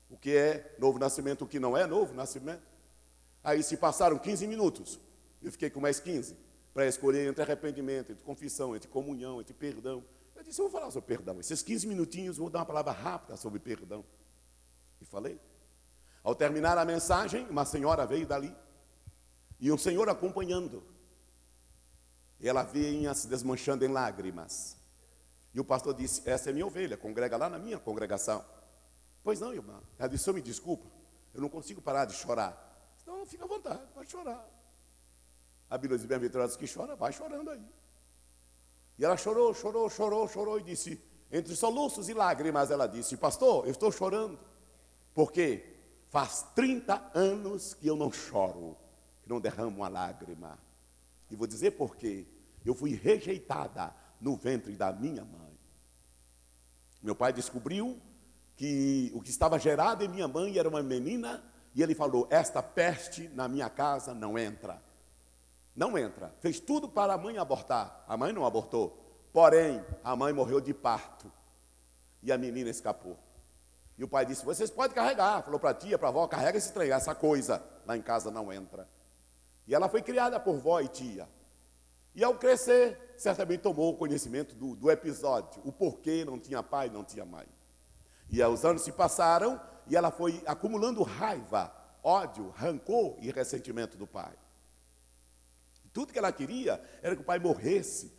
O que é novo nascimento, o que não é novo nascimento. Aí se passaram 15 minutos, eu fiquei com mais 15, para escolher entre arrependimento, entre confissão, entre comunhão, entre perdão. Eu disse, eu vou falar sobre perdão. Esses 15 minutinhos, vou dar uma palavra rápida sobre perdão. E falei. Ao terminar a mensagem, uma senhora veio dali, e um senhor acompanhando. E ela vinha se desmanchando em lágrimas. E o pastor disse, essa é minha ovelha, congrega lá na minha congregação. Pois não, irmã. Ela disse, me desculpa, eu não consigo parar de chorar. Então, fica à vontade, pode chorar. A Bíblia diz, bem-aventurados que chora, vai chorando aí. E ela chorou, chorou, chorou, chorou e disse, entre soluços e lágrimas, ela disse, pastor, eu estou chorando, porque faz 30 anos que eu não choro, que não derramo uma lágrima. E vou dizer por quê. Eu fui rejeitada no ventre da minha mãe. Meu pai descobriu que o que estava gerado em minha mãe era uma menina, e ele falou, esta peste na minha casa não entra. Não entra. Fez tudo para a mãe abortar. A mãe não abortou. Porém, a mãe morreu de parto. E a menina escapou. E o pai disse, vocês podem carregar. Falou para a tia, para a avó, carrega esse trem, essa coisa. Lá em casa não entra. E ela foi criada por vó e tia. E ao crescer, certamente tomou conhecimento do episódio. O porquê não tinha pai, não tinha mãe. E os anos se passaram e ela foi acumulando raiva, ódio, rancor e ressentimento do pai. Tudo que ela queria era que o pai morresse.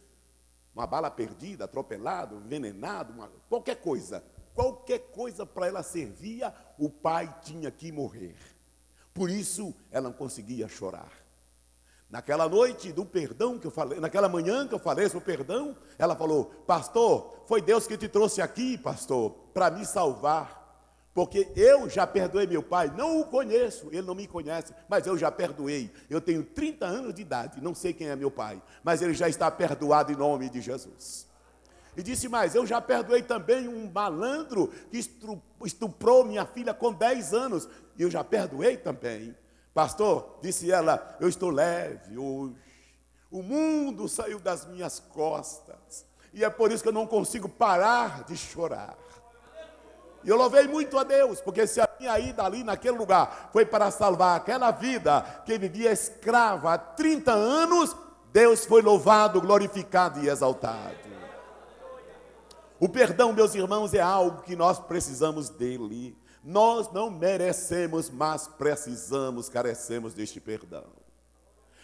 Uma bala perdida, atropelado, envenenado, qualquer coisa. Qualquer coisa para ela servia, o pai tinha que morrer. Por isso, ela não conseguia chorar. Naquela noite do perdão que eu falei, naquela manhã que eu falei sobre o perdão, ela falou, pastor, foi Deus que te trouxe aqui, pastor, para me salvar. Porque eu já perdoei meu pai, não o conheço, ele não me conhece, mas eu já perdoei. Eu tenho 30 anos de idade, não sei quem é meu pai, mas ele já está perdoado em nome de Jesus. E disse mais, eu já perdoei também um malandro que estuprou minha filha com 10 anos, e eu já perdoei também. Pastor, disse ela, eu estou leve hoje, o mundo saiu das minhas costas, e é por isso que eu não consigo parar de chorar. E eu louvei muito a Deus, porque se a minha ida ali naquele lugar foi para salvar aquela vida que vivia escrava há 30 anos, Deus foi louvado, glorificado e exaltado. O perdão, meus irmãos, é algo que nós precisamos dele. Nós não merecemos, mas precisamos, carecemos deste perdão.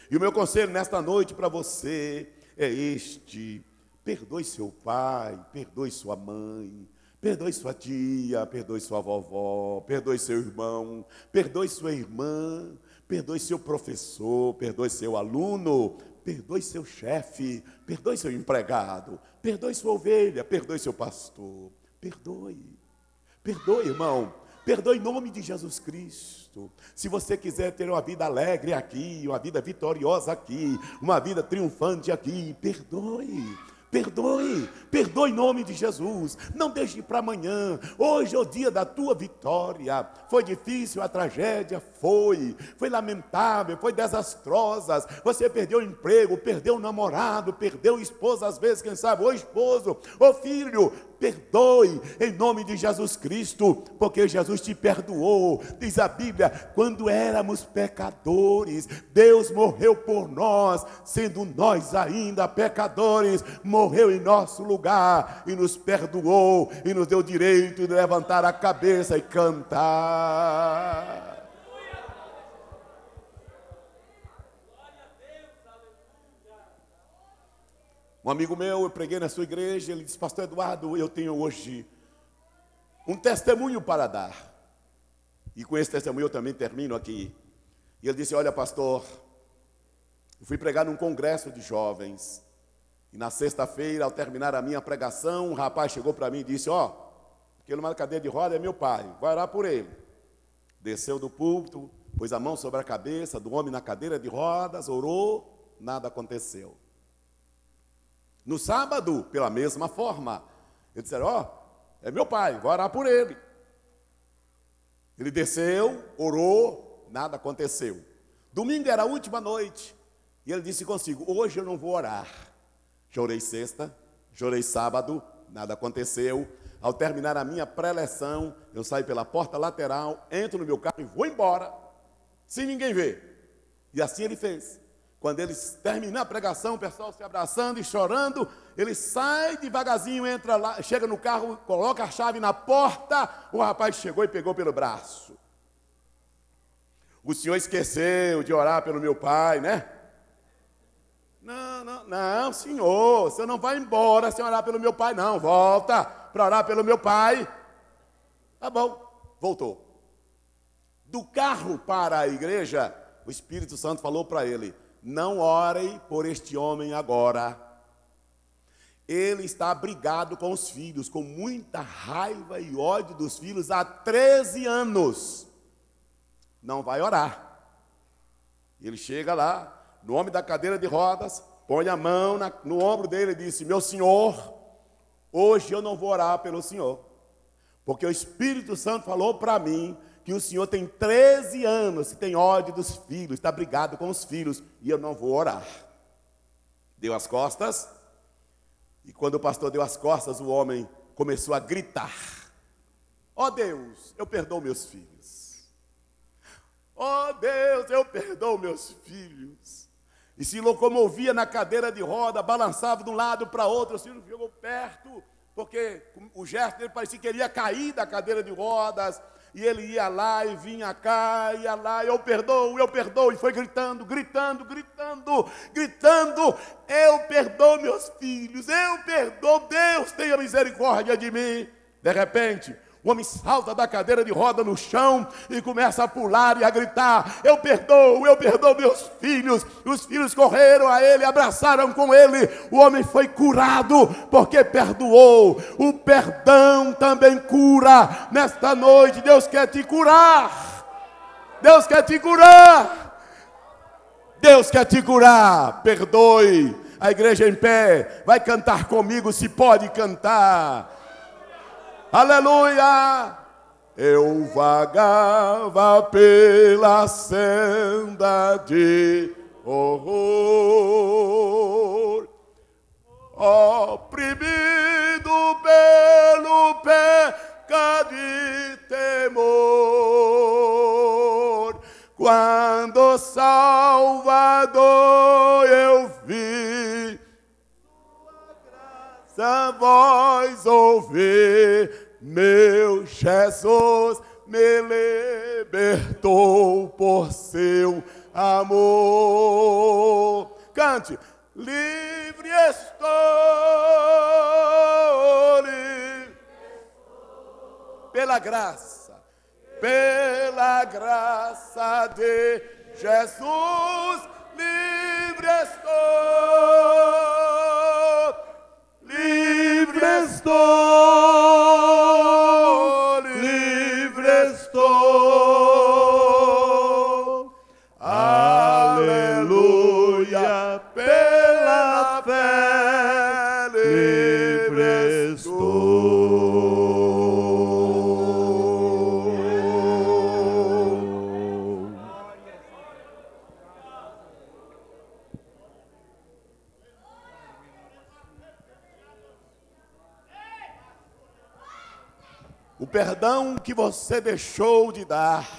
E o meu conselho nesta noite para você é este. Perdoe seu pai, perdoe sua mãe, perdoe sua tia, perdoe sua vovó, perdoe seu irmão, perdoe sua irmã, perdoe seu professor, perdoe seu aluno, perdoe seu chefe, perdoe seu empregado, perdoe sua ovelha, perdoe seu pastor. Perdoe, perdoe, irmão, perdoe em nome de Jesus Cristo. Se você quiser ter uma vida alegre aqui, uma vida vitoriosa aqui, uma vida triunfante aqui, perdoe. Perdoe, perdoe em nome de Jesus. Não deixe para amanhã. Hoje é o dia da tua vitória. Foi difícil a tragédia? Foi lamentável, foi desastrosa. Você perdeu o emprego, perdeu o namorado, perdeu a esposa, às vezes, quem sabe, o esposo, o filho. Perdoe em nome de Jesus Cristo, porque Jesus te perdoou. Diz a Bíblia, quando éramos pecadores, Deus morreu por nós, sendo nós ainda pecadores, morreu em nosso lugar e nos perdoou e nos deu o direito de levantar a cabeça e cantar. Um amigo meu, eu preguei na sua igreja, ele disse, pastor Eduardo, eu tenho hoje um testemunho para dar. E com esse testemunho eu também termino aqui. E ele disse, olha pastor, eu fui pregar num congresso de jovens. E na sexta-feira, ao terminar a minha pregação, um rapaz chegou para mim e disse, aquele numa cadeira de roda é meu pai, vai orar por ele. Desceu do púlpito, pôs a mão sobre a cabeça do homem na cadeira de rodas, orou, nada aconteceu. No sábado, pela mesma forma, eles disseram, é meu pai, vou orar por ele. Ele desceu, orou, nada aconteceu. Domingo era a última noite, e ele disse consigo, hoje eu não vou orar. Chorei sexta, chorei sábado, nada aconteceu. Ao terminar a minha preleção, eu saí pela porta lateral, entro no meu carro e vou embora, sem ninguém ver. E assim ele fez. Quando ele terminar a pregação, o pessoal se abraçando e chorando, ele sai devagarzinho, entra lá, chega no carro, coloca a chave na porta, o rapaz chegou e pegou pelo braço. O senhor esqueceu de orar pelo meu pai, né? Não, senhor, você não vai embora sem orar pelo meu pai, não. Volta para orar pelo meu pai. Tá bom, voltou. Do carro para a igreja, o Espírito Santo falou para ele, não ore por este homem agora. Ele está brigado com os filhos, com muita raiva e ódio dos filhos há 13 anos. Não vai orar. Ele chega lá, no homem da cadeira de rodas, põe a mão no ombro dele e disse, meu senhor, hoje eu não vou orar pelo senhor, porque o Espírito Santo falou para mim que o senhor tem 13 anos, que tem ódio dos filhos, está brigado com os filhos, e eu não vou orar. Deu as costas, e quando o pastor deu as costas, o homem começou a gritar, Deus, eu perdoo meus filhos. Deus, eu perdoo meus filhos. E se locomovia na cadeira de roda, balançava de um lado para outro, o filho chegou perto, porque o gesto dele parecia que ele ia cair da cadeira de rodas, e ele ia lá e vinha cá, ia lá, eu perdoo, e foi gritando, eu perdoo meus filhos, eu perdoo, Deus tenha misericórdia de mim. De repente, o homem salta da cadeira de roda no chão e começa a pular e a gritar, eu perdoo meus filhos. Os filhos correram a ele, abraçaram com ele, o homem foi curado, porque perdoou. O perdão também cura. Nesta noite, Deus quer te curar. Deus quer te curar. Deus quer te curar. Perdoe. A igreja em pé, vai cantar comigo, se pode cantar. Aleluia! Eu vagava pela senda de horror, oprimido pelo pecado e temor. Quando Salvador eu vi, sua voz ouvi, meu Jesus me libertou por seu amor. Cante, livre pela graça de Jesus, livre estou, livre estou, livre estou, aleluia, pela fé, livre estou. O perdão que você deixou de dar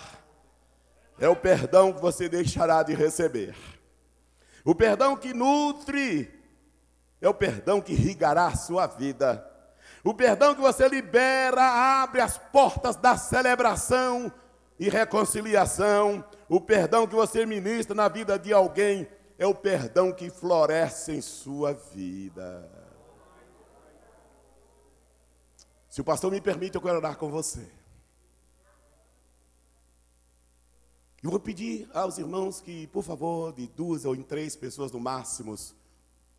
é o perdão que você deixará de receber. O perdão que nutre é o perdão que irrigará a sua vida. O perdão que você libera abre as portas da celebração e reconciliação. O perdão que você ministra na vida de alguém é o perdão que floresce em sua vida. Se o pastor me permite, eu quero orar com você. Eu vou pedir aos irmãos que, por favor, de 2 ou em 3 pessoas no máximo,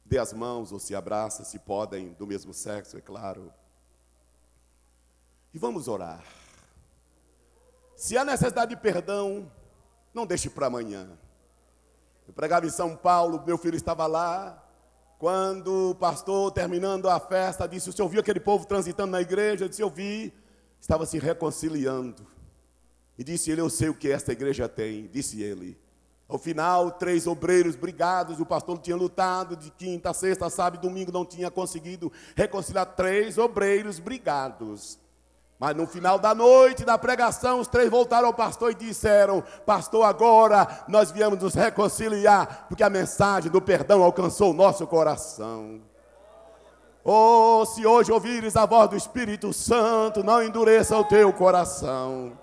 dê as mãos ou se abraça, se podem, do mesmo sexo, é claro. E vamos orar. Se há necessidade de perdão, não deixe para amanhã. Eu pregava em São Paulo, meu filho estava lá. Quando o pastor, terminando a festa, disse: o senhor viu aquele povo transitando na igreja? Eu disse: eu vi. Estava se reconciliando. E disse ele: eu sei o que esta igreja tem. Disse ele. Ao final, 3 obreiros brigados. O pastor tinha lutado de quinta, sexta, sábado e domingo. Não tinha conseguido reconciliar 3 obreiros brigados. Mas no final da noite da pregação, os 3 voltaram ao pastor e disseram: pastor, agora nós viemos nos reconciliar, porque a mensagem do perdão alcançou o nosso coração. Oh, se hoje ouvires a voz do Espírito Santo, não endureça o teu coração.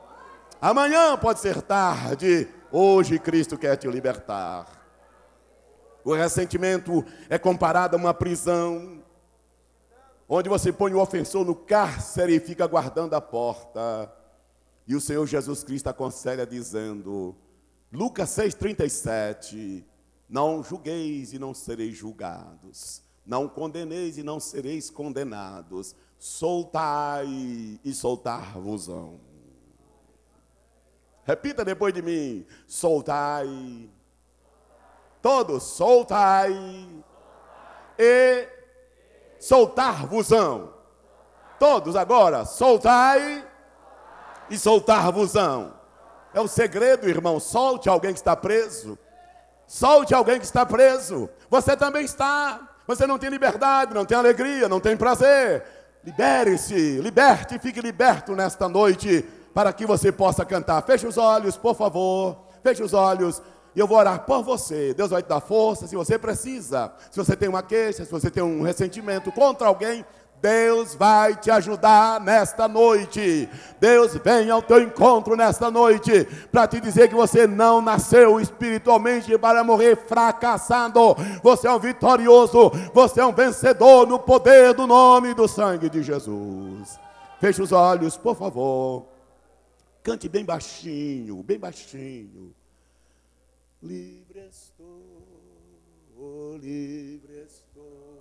Amanhã pode ser tarde, hoje Cristo quer te libertar. O ressentimento é comparado a uma prisão, onde você põe o ofensor no cárcere e fica guardando a porta. E o Senhor Jesus Cristo aconselha dizendo, Lucas 6,37, não julgueis e não sereis julgados, não condeneis e não sereis condenados, soltai e soltar-vos-ão. Repita depois de mim, soltai, todos, soltai e soltar-vos-ão. Todos agora, soltai e soltar-vos-ão. É o segredo, irmão. Solte alguém que está preso. Solte alguém que está preso. Você também está. Você não tem liberdade, não tem alegria, não tem prazer. Libere-se, liberte e fique liberto nesta noite, para que você possa cantar. Feche os olhos, por favor. Feche os olhos. E eu vou orar por você. Deus vai te dar força se você precisa. Se você tem uma queixa, se você tem um ressentimento contra alguém, Deus vai te ajudar nesta noite. Deus vem ao teu encontro nesta noite para te dizer que você não nasceu espiritualmente para morrer fracassado. Você é um vitorioso, você é um vencedor no poder do nome e do sangue de Jesus. Feche os olhos, por favor. Cante bem baixinho, bem baixinho. Livre estou, livre estou,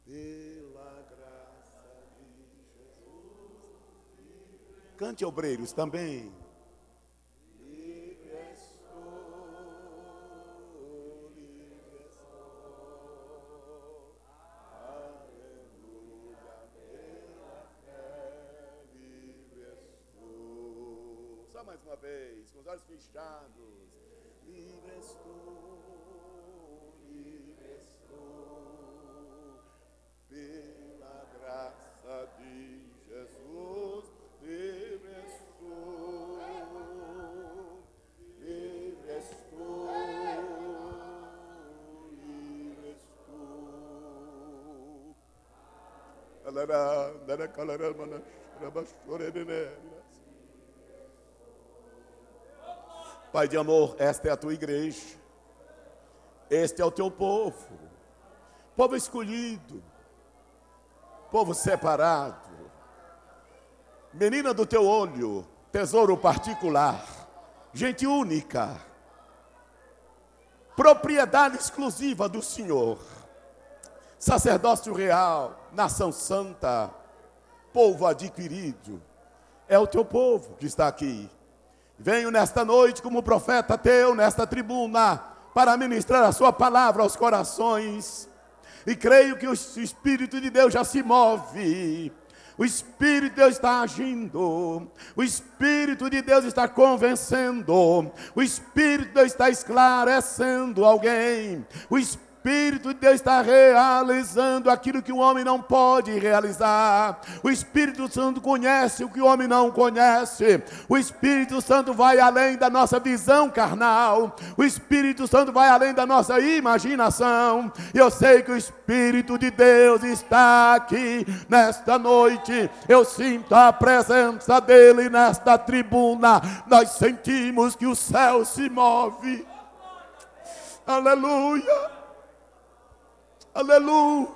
pela graça de Jesus. Cante, obreiros, também. Livre estou, aleluia, pela fé, livre estou. Só mais uma vez, com os olhos fechados. Livre estou, pela graça de Jesus, livre estou, livre estou, livre estou. Pai de amor, esta é a tua igreja, este é o teu povo, povo escolhido, povo separado. menina do teu olho, tesouro particular, gente única, propriedade exclusiva do Senhor, sacerdócio real, nação santa, povo adquirido, é o teu povo que está aqui. Venho nesta noite como profeta teu, nesta tribuna, para ministrar a sua palavra aos corações, e creio que o Espírito de Deus já se move. O Espírito de Deus está agindo, o Espírito de Deus está convencendo, o Espírito de Deus está esclarecendo alguém, o Espírito de Deus está realizando aquilo que o homem não pode realizar. O Espírito Santo conhece o que o homem não conhece. O Espírito Santo vai além da nossa visão carnal. O Espírito Santo vai além da nossa imaginação. Eu sei que o Espírito de Deus está aqui nesta noite. Eu sinto a presença dele nesta tribuna. Nós sentimos que o céu se move. Aleluia. Aleluia.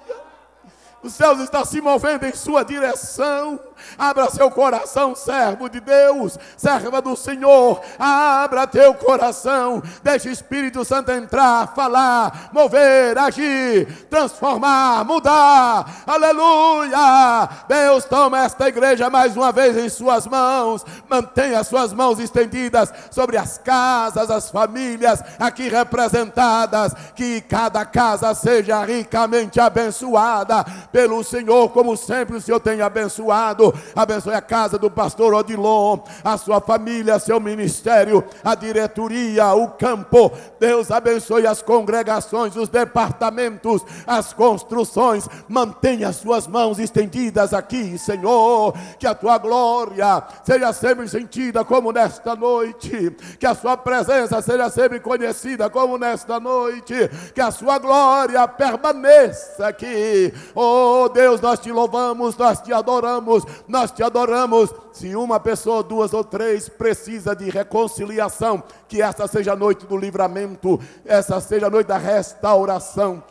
Os céus estão se movendo em sua direção. Abra seu coração, servo de Deus, serva do Senhor. Abra teu coração. Deixe o Espírito Santo entrar, falar, mover, agir, transformar, mudar. Aleluia. Deus toma esta igreja mais uma vez em suas mãos. Mantenha suas mãos estendidas sobre as casas, as famílias aqui representadas. Que cada casa seja ricamente abençoada pelo Senhor, como sempre o Senhor tem abençoado. Abençoe a casa do pastor Odilon, a sua família, seu ministério, a diretoria, o campo. Deus abençoe as congregações, os departamentos, as construções. Mantenha as suas mãos estendidas aqui, Senhor. Que a tua glória seja sempre sentida como nesta noite. Que a sua presença seja sempre conhecida como nesta noite. Que a sua glória permaneça aqui. Oh Deus, nós te louvamos, nós te adoramos, nós te adoramos. Se uma pessoa, duas ou três precisa de reconciliação, que esta seja a noite do livramento, essa seja a noite da restauração,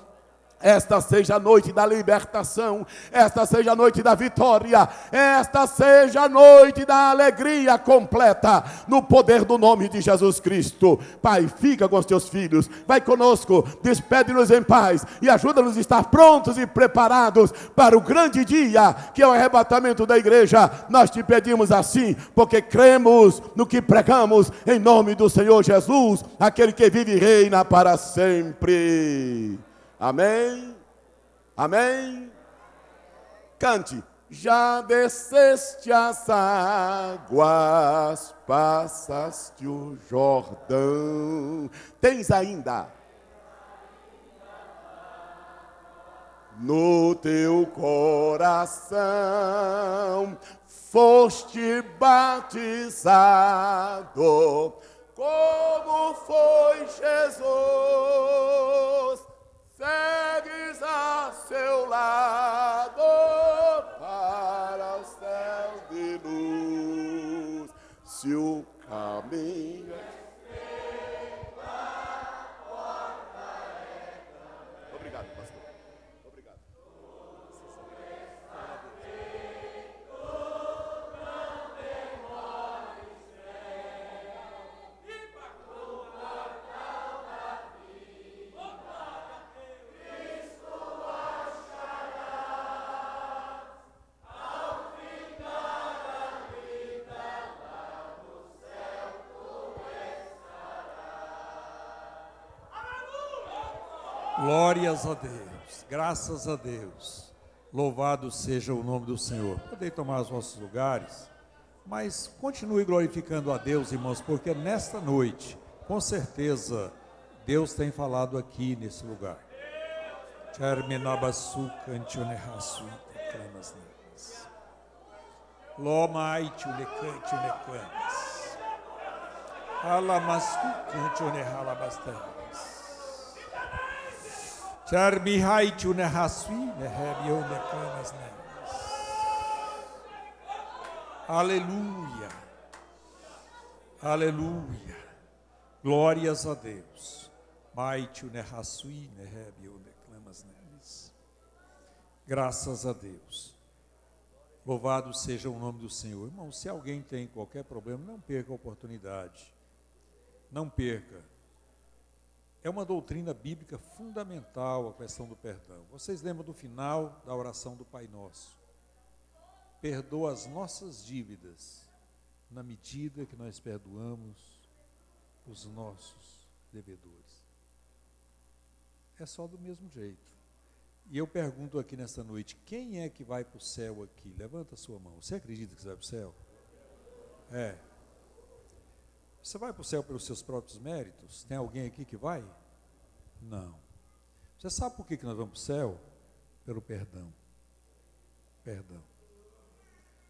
esta seja a noite da libertação, esta seja a noite da vitória, esta seja a noite da alegria completa, no poder do nome de Jesus Cristo. Pai, fica com os teus filhos, vai conosco, despede-nos em paz e ajuda-nos a estar prontos e preparados para o grande dia, que é o arrebatamento da igreja. Nós te pedimos assim, porque cremos no que pregamos, em nome do Senhor Jesus, aquele que vive e reina para sempre. Amém, amém. Cante. Já desceste as águas, passaste o Jordão. Tens ainda no teu coração, foste batizado, como foi Jesus. Segues a seu lado para o céu de luz. Se o caminho Obrigado, pastor. Obrigado. Glórias a Deus, graças a Deus, louvado seja o nome do Senhor. Podem tomar os vossos lugares, mas continue glorificando a Deus, irmãos, porque nesta noite, com certeza, Deus tem falado aqui nesse lugar. Aleluia, aleluia, glórias a Deus. Graças a Deus. Louvado seja o nome do Senhor. Irmão, se alguém tem qualquer problema, não perca a oportunidade. Não perca. É uma doutrina bíblica fundamental a questão do perdão. Vocês lembram do final da oração do Pai Nosso? Perdoa as nossas dívidas, na medida que nós perdoamos os nossos devedores. É só do mesmo jeito. E eu pergunto aqui nesta noite, quem é que vai para o céu aqui? Levanta a sua mão. Você acredita que você vai para o céu? É. Você vai para o céu pelos seus próprios méritos? Tem alguém aqui que vai? Não. Você sabe por que nós vamos para o céu? Pelo perdão. Perdão.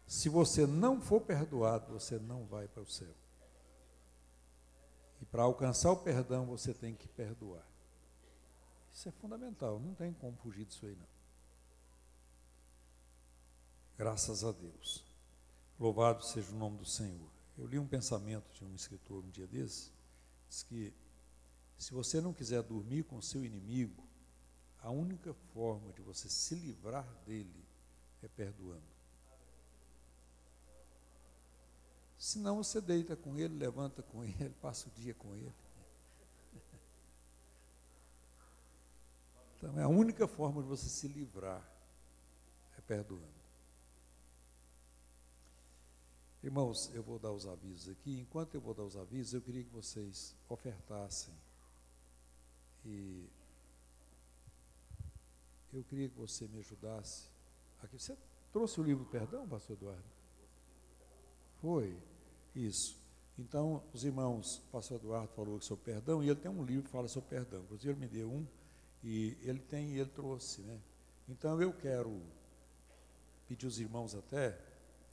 Se você não for perdoado, você não vai para o céu. E para alcançar o perdão, você tem que perdoar. Isso é fundamental, não tem como fugir disso aí, não. Graças a Deus. Louvado seja o nome do Senhor. Eu li um pensamento de um escritor um dia desses, diz que se você não quiser dormir com o seu inimigo, a única forma de você se livrar dele é perdoando. Senão você deita com ele, levanta com ele, passa o dia com ele. Então, é a única forma de você se livrar, é perdoando. Irmãos, eu vou dar os avisos aqui. Enquanto eu vou dar os avisos, eu queria que vocês ofertassem. E eu queria que você me ajudasse. Aqui, você trouxe o livro do perdão, pastor Eduardo? Foi? Isso. Então, os irmãos, o pastor Eduardo falou sobre perdão, e ele tem um livro que fala sobre perdão. Inclusive, ele me deu um. E ele trouxe, né? Então eu quero pedir aos irmãos até,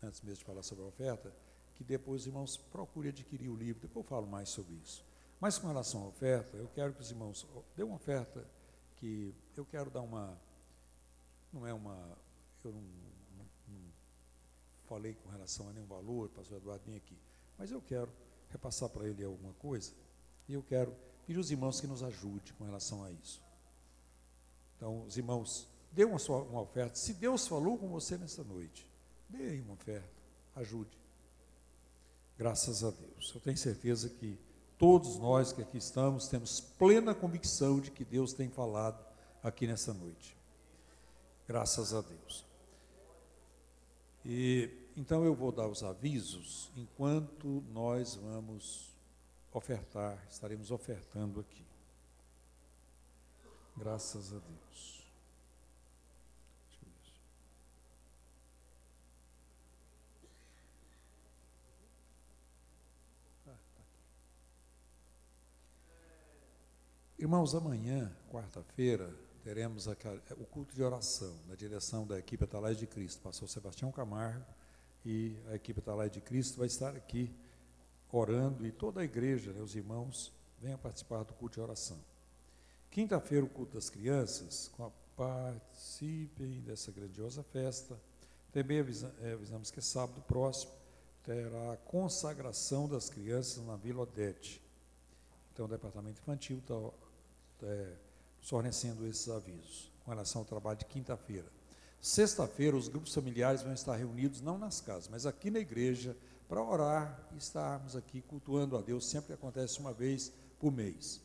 antes mesmo de falar sobre a oferta, que depois os irmãos procurem adquirir o livro, depois eu falo mais sobre isso. Mas com relação à oferta, eu quero que os irmãos dêem uma oferta que eu quero dar uma, não é uma, eu não falei com relação a nenhum valor, o pastor Eduardo vem aqui, mas eu quero repassar para ele alguma coisa, e eu quero pedir aos irmãos que nos ajudem com relação a isso. Então, os irmãos, dê uma oferta. Se Deus falou com você nessa noite, dê aí uma oferta, ajude. Graças a Deus. Eu tenho certeza que todos nós que aqui estamos temos plena convicção de que Deus tem falado aqui nessa noite. Graças a Deus. E então eu vou dar os avisos enquanto nós vamos ofertar, estaremos ofertando aqui. Graças a Deus. Deixa eu ver. Tá aqui. Irmãos, amanhã, quarta-feira, teremos o culto de oração, na direção da equipe Atalaia de Cristo. Pastor Sebastião Camargo e a equipe Atalaia de Cristo vai estar aqui orando, e toda a igreja, né, os irmãos, venham participar do culto de oração. Quinta-feira, o culto das crianças, participem dessa grandiosa festa. Também avisamos que sábado próximo terá a consagração das crianças na Vila Odete. Então, o departamento infantil está fornecendo esses avisos com relação ao trabalho de quinta-feira. Sexta-feira, os grupos familiares vão estar reunidos, não nas casas, mas aqui na igreja, para orar e estarmos aqui cultuando a Deus, sempre acontece uma vez por mês.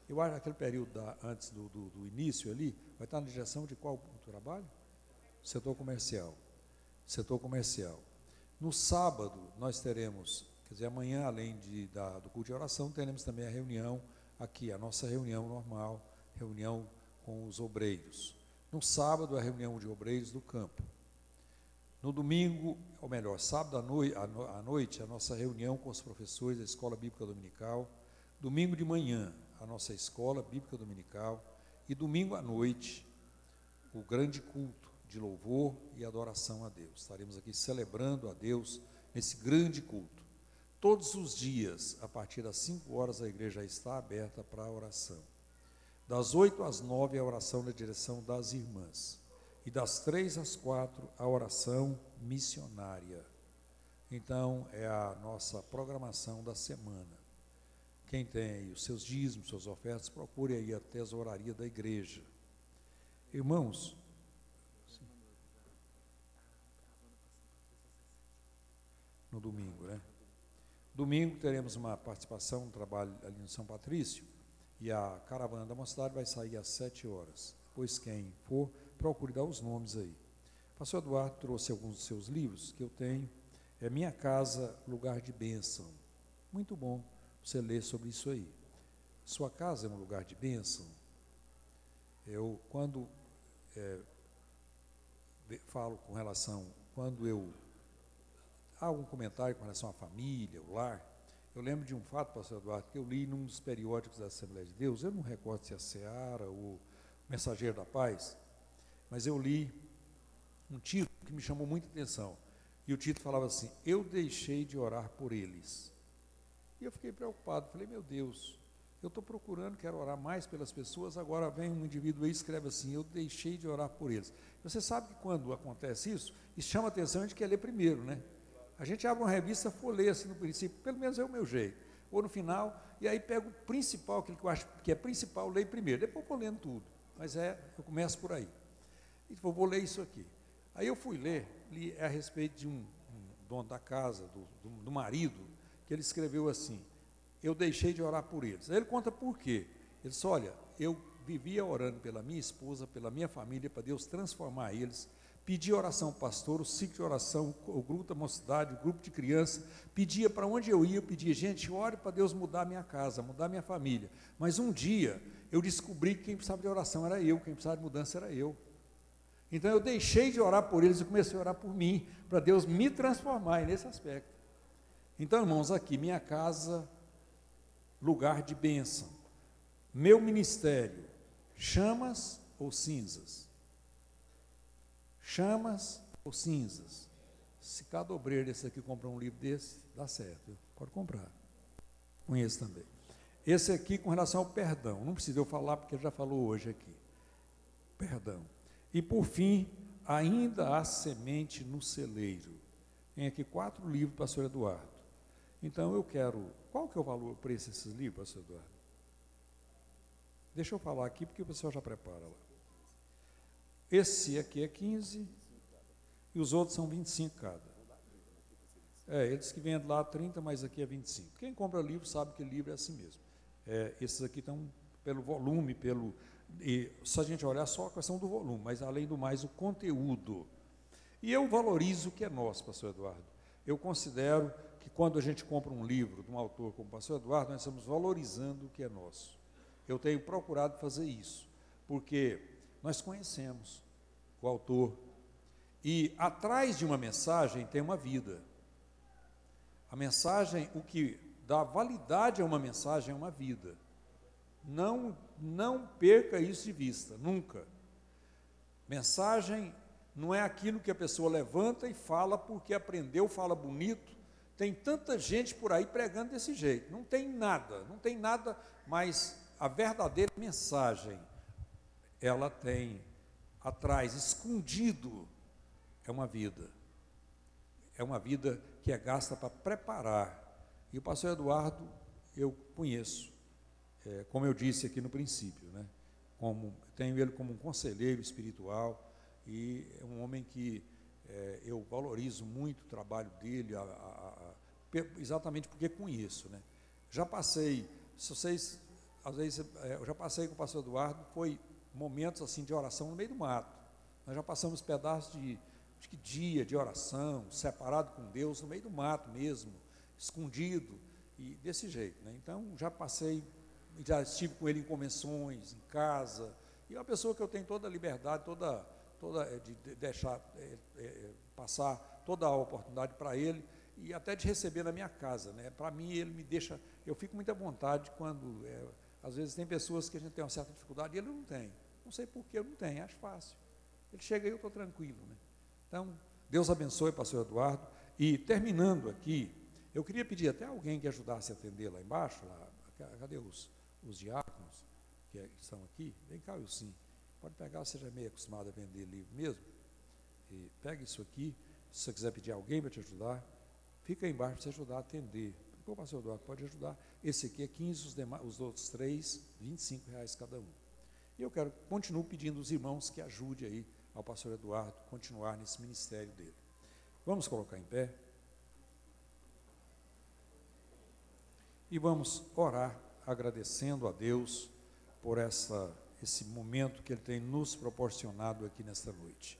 Eu acho que aquele período antes do início ali, vai estar na direção de qual trabalho? Setor comercial. Setor comercial. No sábado, nós teremos, quer dizer, amanhã, além do culto de oração, teremos também a reunião aqui, a nossa reunião normal, reunião com os obreiros. No sábado, a reunião de obreiros do campo. No domingo, ou melhor, sábado à noite, a nossa reunião com os professores da Escola Bíblica Dominical. Domingo de manhã, a nossa Escola Bíblica Dominical. E domingo à noite, o grande culto de louvor e adoração a Deus. Estaremos aqui celebrando a Deus nesse grande culto. Todos os dias, a partir das 5 horas, a igreja está aberta para a oração. Das 8 às 9, a oração na direção das irmãs. E das 3 às 4, a oração missionária. Então, é a nossa programação da semana. Quem tem aí os seus dízimos, suas ofertas, procure aí a tesouraria da igreja. Irmãos, no domingo, né? Domingo teremos uma participação, um trabalho ali no São Patrício, e a caravana da mocidade vai sair às 7 horas. Depois, quem for, procure dar os nomes aí. O pastor Eduardo trouxe alguns dos seus livros que eu tenho. É Minha Casa, Lugar de Bênção. Muito bom você ler sobre isso aí. Sua casa é um lugar de bênção? Eu, quando falo com relação, quando eu há algum comentário com relação à família, o lar, eu lembro de um fato, pastor Eduardo, que eu li num dos periódicos da Assembleia de Deus, eu não recordo se é a Seara ou Mensageiro da Paz, mas eu li um título que me chamou muita atenção, e o título falava assim: eu deixei de orar por eles. E eu fiquei preocupado, falei, meu Deus, eu estou procurando, quero orar mais pelas pessoas, agora vem um indivíduo aí e escreve assim: eu deixei de orar por eles. Você sabe que quando acontece isso chama atenção, a gente quer ler primeiro, né? A gente abre uma revista, for ler assim no princípio, pelo menos é o meu jeito, ou no final, e aí pego o principal, aquilo que eu acho que é principal, leio primeiro, depois vou lendo tudo, mas eu começo por aí. E vou ler isso aqui. Aí eu fui ler, li a respeito de um dono da casa, do marido, que ele escreveu assim: eu deixei de orar por eles. Aí ele conta por quê. Ele disse: olha, eu vivia orando pela minha esposa, pela minha família, para Deus transformar eles, pedi oração ao pastor, o ciclo de oração, o grupo da mocidade, o grupo de criança, pedia para onde eu ia, eu pedia, gente, ore para Deus mudar a minha casa, mudar a minha família. Mas um dia eu descobri que quem precisava de oração era eu, quem precisava de mudança era eu. Então eu deixei de orar por eles e comecei a orar por mim, para Deus me transformar nesse aspecto. Então, irmãos, aqui, minha casa, lugar de bênção. Meu ministério, chamas ou cinzas? Chamas ou cinzas? Se cada obreiro desse aqui comprar um livro desse, dá certo, pode comprar. Conheço também. Esse aqui com relação ao perdão, não precisa eu falar porque ele já falou hoje aqui. Perdão. E por fim, ainda há semente no celeiro. Tem aqui 4 livros, pastor Eduardo. Então eu quero, qual que é o valor, o preço desses livros, pastor Eduardo? Deixa eu falar aqui porque o pessoal já prepara lá. Esse aqui é 15 e os outros são 25 cada. Eles que vendem lá 30, mas aqui é 25. Quem compra livro sabe que livro é assim mesmo. Esses aqui estão pelo volume, e se a gente olhar só a questão do volume, mas além do mais o conteúdo. E eu valorizo o que é nosso, pastor Eduardo. Eu considero que quando a gente compra um livro de um autor como o pastor Eduardo, nós estamos valorizando o que é nosso. Eu tenho procurado fazer isso, porque nós conhecemos o autor, e atrás de uma mensagem tem uma vida. A mensagem, o que dá validade a uma mensagem é uma vida. Não perca isso de vista, nunca. Mensagem não é aquilo que a pessoa levanta e fala porque aprendeu, fala bonito. Tem tanta gente por aí pregando desse jeito, não tem nada, mas a verdadeira mensagem, ela tem atrás, escondido, é uma vida que é gasta para preparar. E o pastor Eduardo, eu conheço, como eu disse aqui no princípio, né? Tenho ele como um conselheiro espiritual, e é um homem que eu valorizo muito o trabalho dele, exatamente porque conheço, né? Já passei, se vocês, às vezes, eu já passei com o pastor Eduardo, foi momentos assim de oração no meio do mato. Nós já passamos pedaços de dia de oração, separado com Deus, no meio do mato mesmo, escondido, e desse jeito, né? Então, já estive com ele em convenções, em casa, e é uma pessoa que eu tenho toda a liberdade, de deixar passar toda a oportunidade para ele, e até de receber na minha casa, né? Para mim, ele me deixa, eu fico muito à vontade quando, às vezes tem pessoas que a gente tem uma certa dificuldade, e ele não tem, não sei por que eu não tenho, acho fácil, ele chega e eu estou tranquilo, né? Então, Deus abençoe, pastor Eduardo. E terminando aqui, eu queria pedir até alguém que ajudasse a atender lá embaixo, cadê os diáconos que estão aqui? Vem cá, sim. Pode pegar, você já é meio acostumado a vender livro mesmo. E pega isso aqui, se você quiser pedir alguém para te ajudar, fica aí embaixo para você ajudar a atender. O pastor Eduardo pode ajudar. Esse aqui é 15, os outros 3, R$25 cada um. E eu continuo pedindo aos irmãos que ajude aí ao pastor Eduardo continuar nesse ministério dele. Vamos colocar em pé? e vamos orar agradecendo a Deus por esse momento que Ele tem nos proporcionado aqui nesta noite.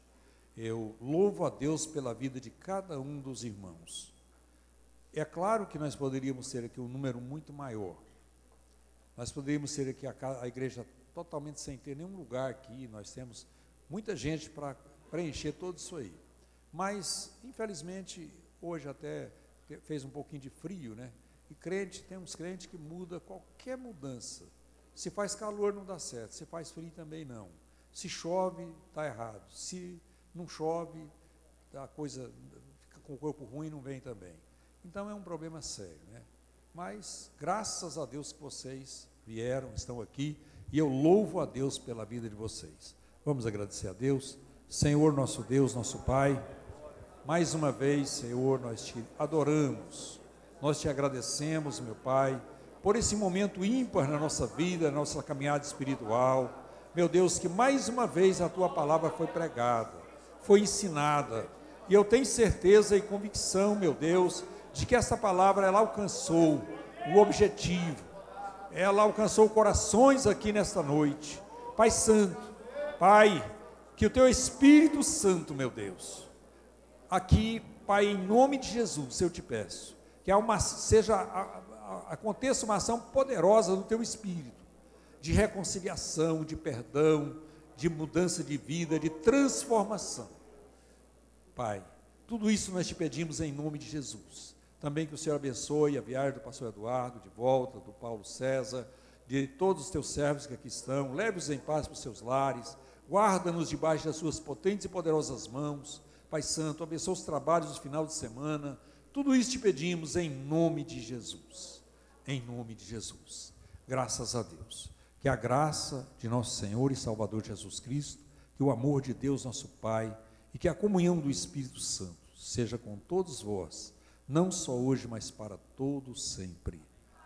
Eu louvo a Deus pela vida de cada um dos irmãos. É claro que nós poderíamos ter aqui um número muito maior. Nós poderíamos ter aqui a igreja totalmente sem ter nenhum lugar aqui. Nós temos muita gente para preencher tudo isso aí. Mas, infelizmente, hoje até fez um pouquinho de frio, né? E tem uns crentes que muda qualquer mudança. Se faz calor não dá certo, se faz frio também não. Se chove, está errado. Se não chove, a coisa fica com o corpo ruim, não vem também. Então é um problema sério, né? Mas graças a Deus que vocês vieram, estão aqui, e eu louvo a Deus pela vida de vocês. Vamos agradecer a Deus. Senhor, nosso Deus, nosso Pai, mais uma vez, Senhor, nós te adoramos, nós te agradecemos, meu Pai, por esse momento ímpar na nossa vida, na nossa caminhada espiritual. Meu Deus, que mais uma vez a tua palavra foi pregada, foi ensinada, e eu tenho certeza e convicção, meu Deus, de que essa palavra ela alcançou o objetivo, ela alcançou corações aqui nesta noite. Pai Santo, Pai, que o teu Espírito Santo, meu Deus, aqui, Pai, em nome de Jesus, eu te peço, que aconteça uma ação poderosa do teu Espírito, de reconciliação, de perdão, de mudança de vida, de transformação. Pai, tudo isso nós te pedimos em nome de Jesus. Também que o Senhor abençoe a viagem do pastor Eduardo, de volta, do Paulo César, de todos os teus servos que aqui estão, leve-os em paz para os seus lares, guarda-nos debaixo das suas potentes e poderosas mãos. Pai Santo, abençoa os trabalhos do final de semana. Tudo isso te pedimos em nome de Jesus. Em nome de Jesus. Graças a Deus. Que a graça de nosso Senhor e Salvador Jesus Cristo, que o amor de Deus nosso Pai e que a comunhão do Espírito Santo seja com todos vós, não só hoje, mas para todos sempre.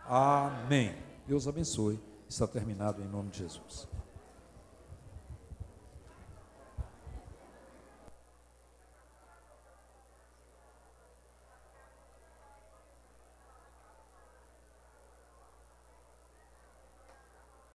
Amém. Deus abençoe. Está terminado em nome de Jesus.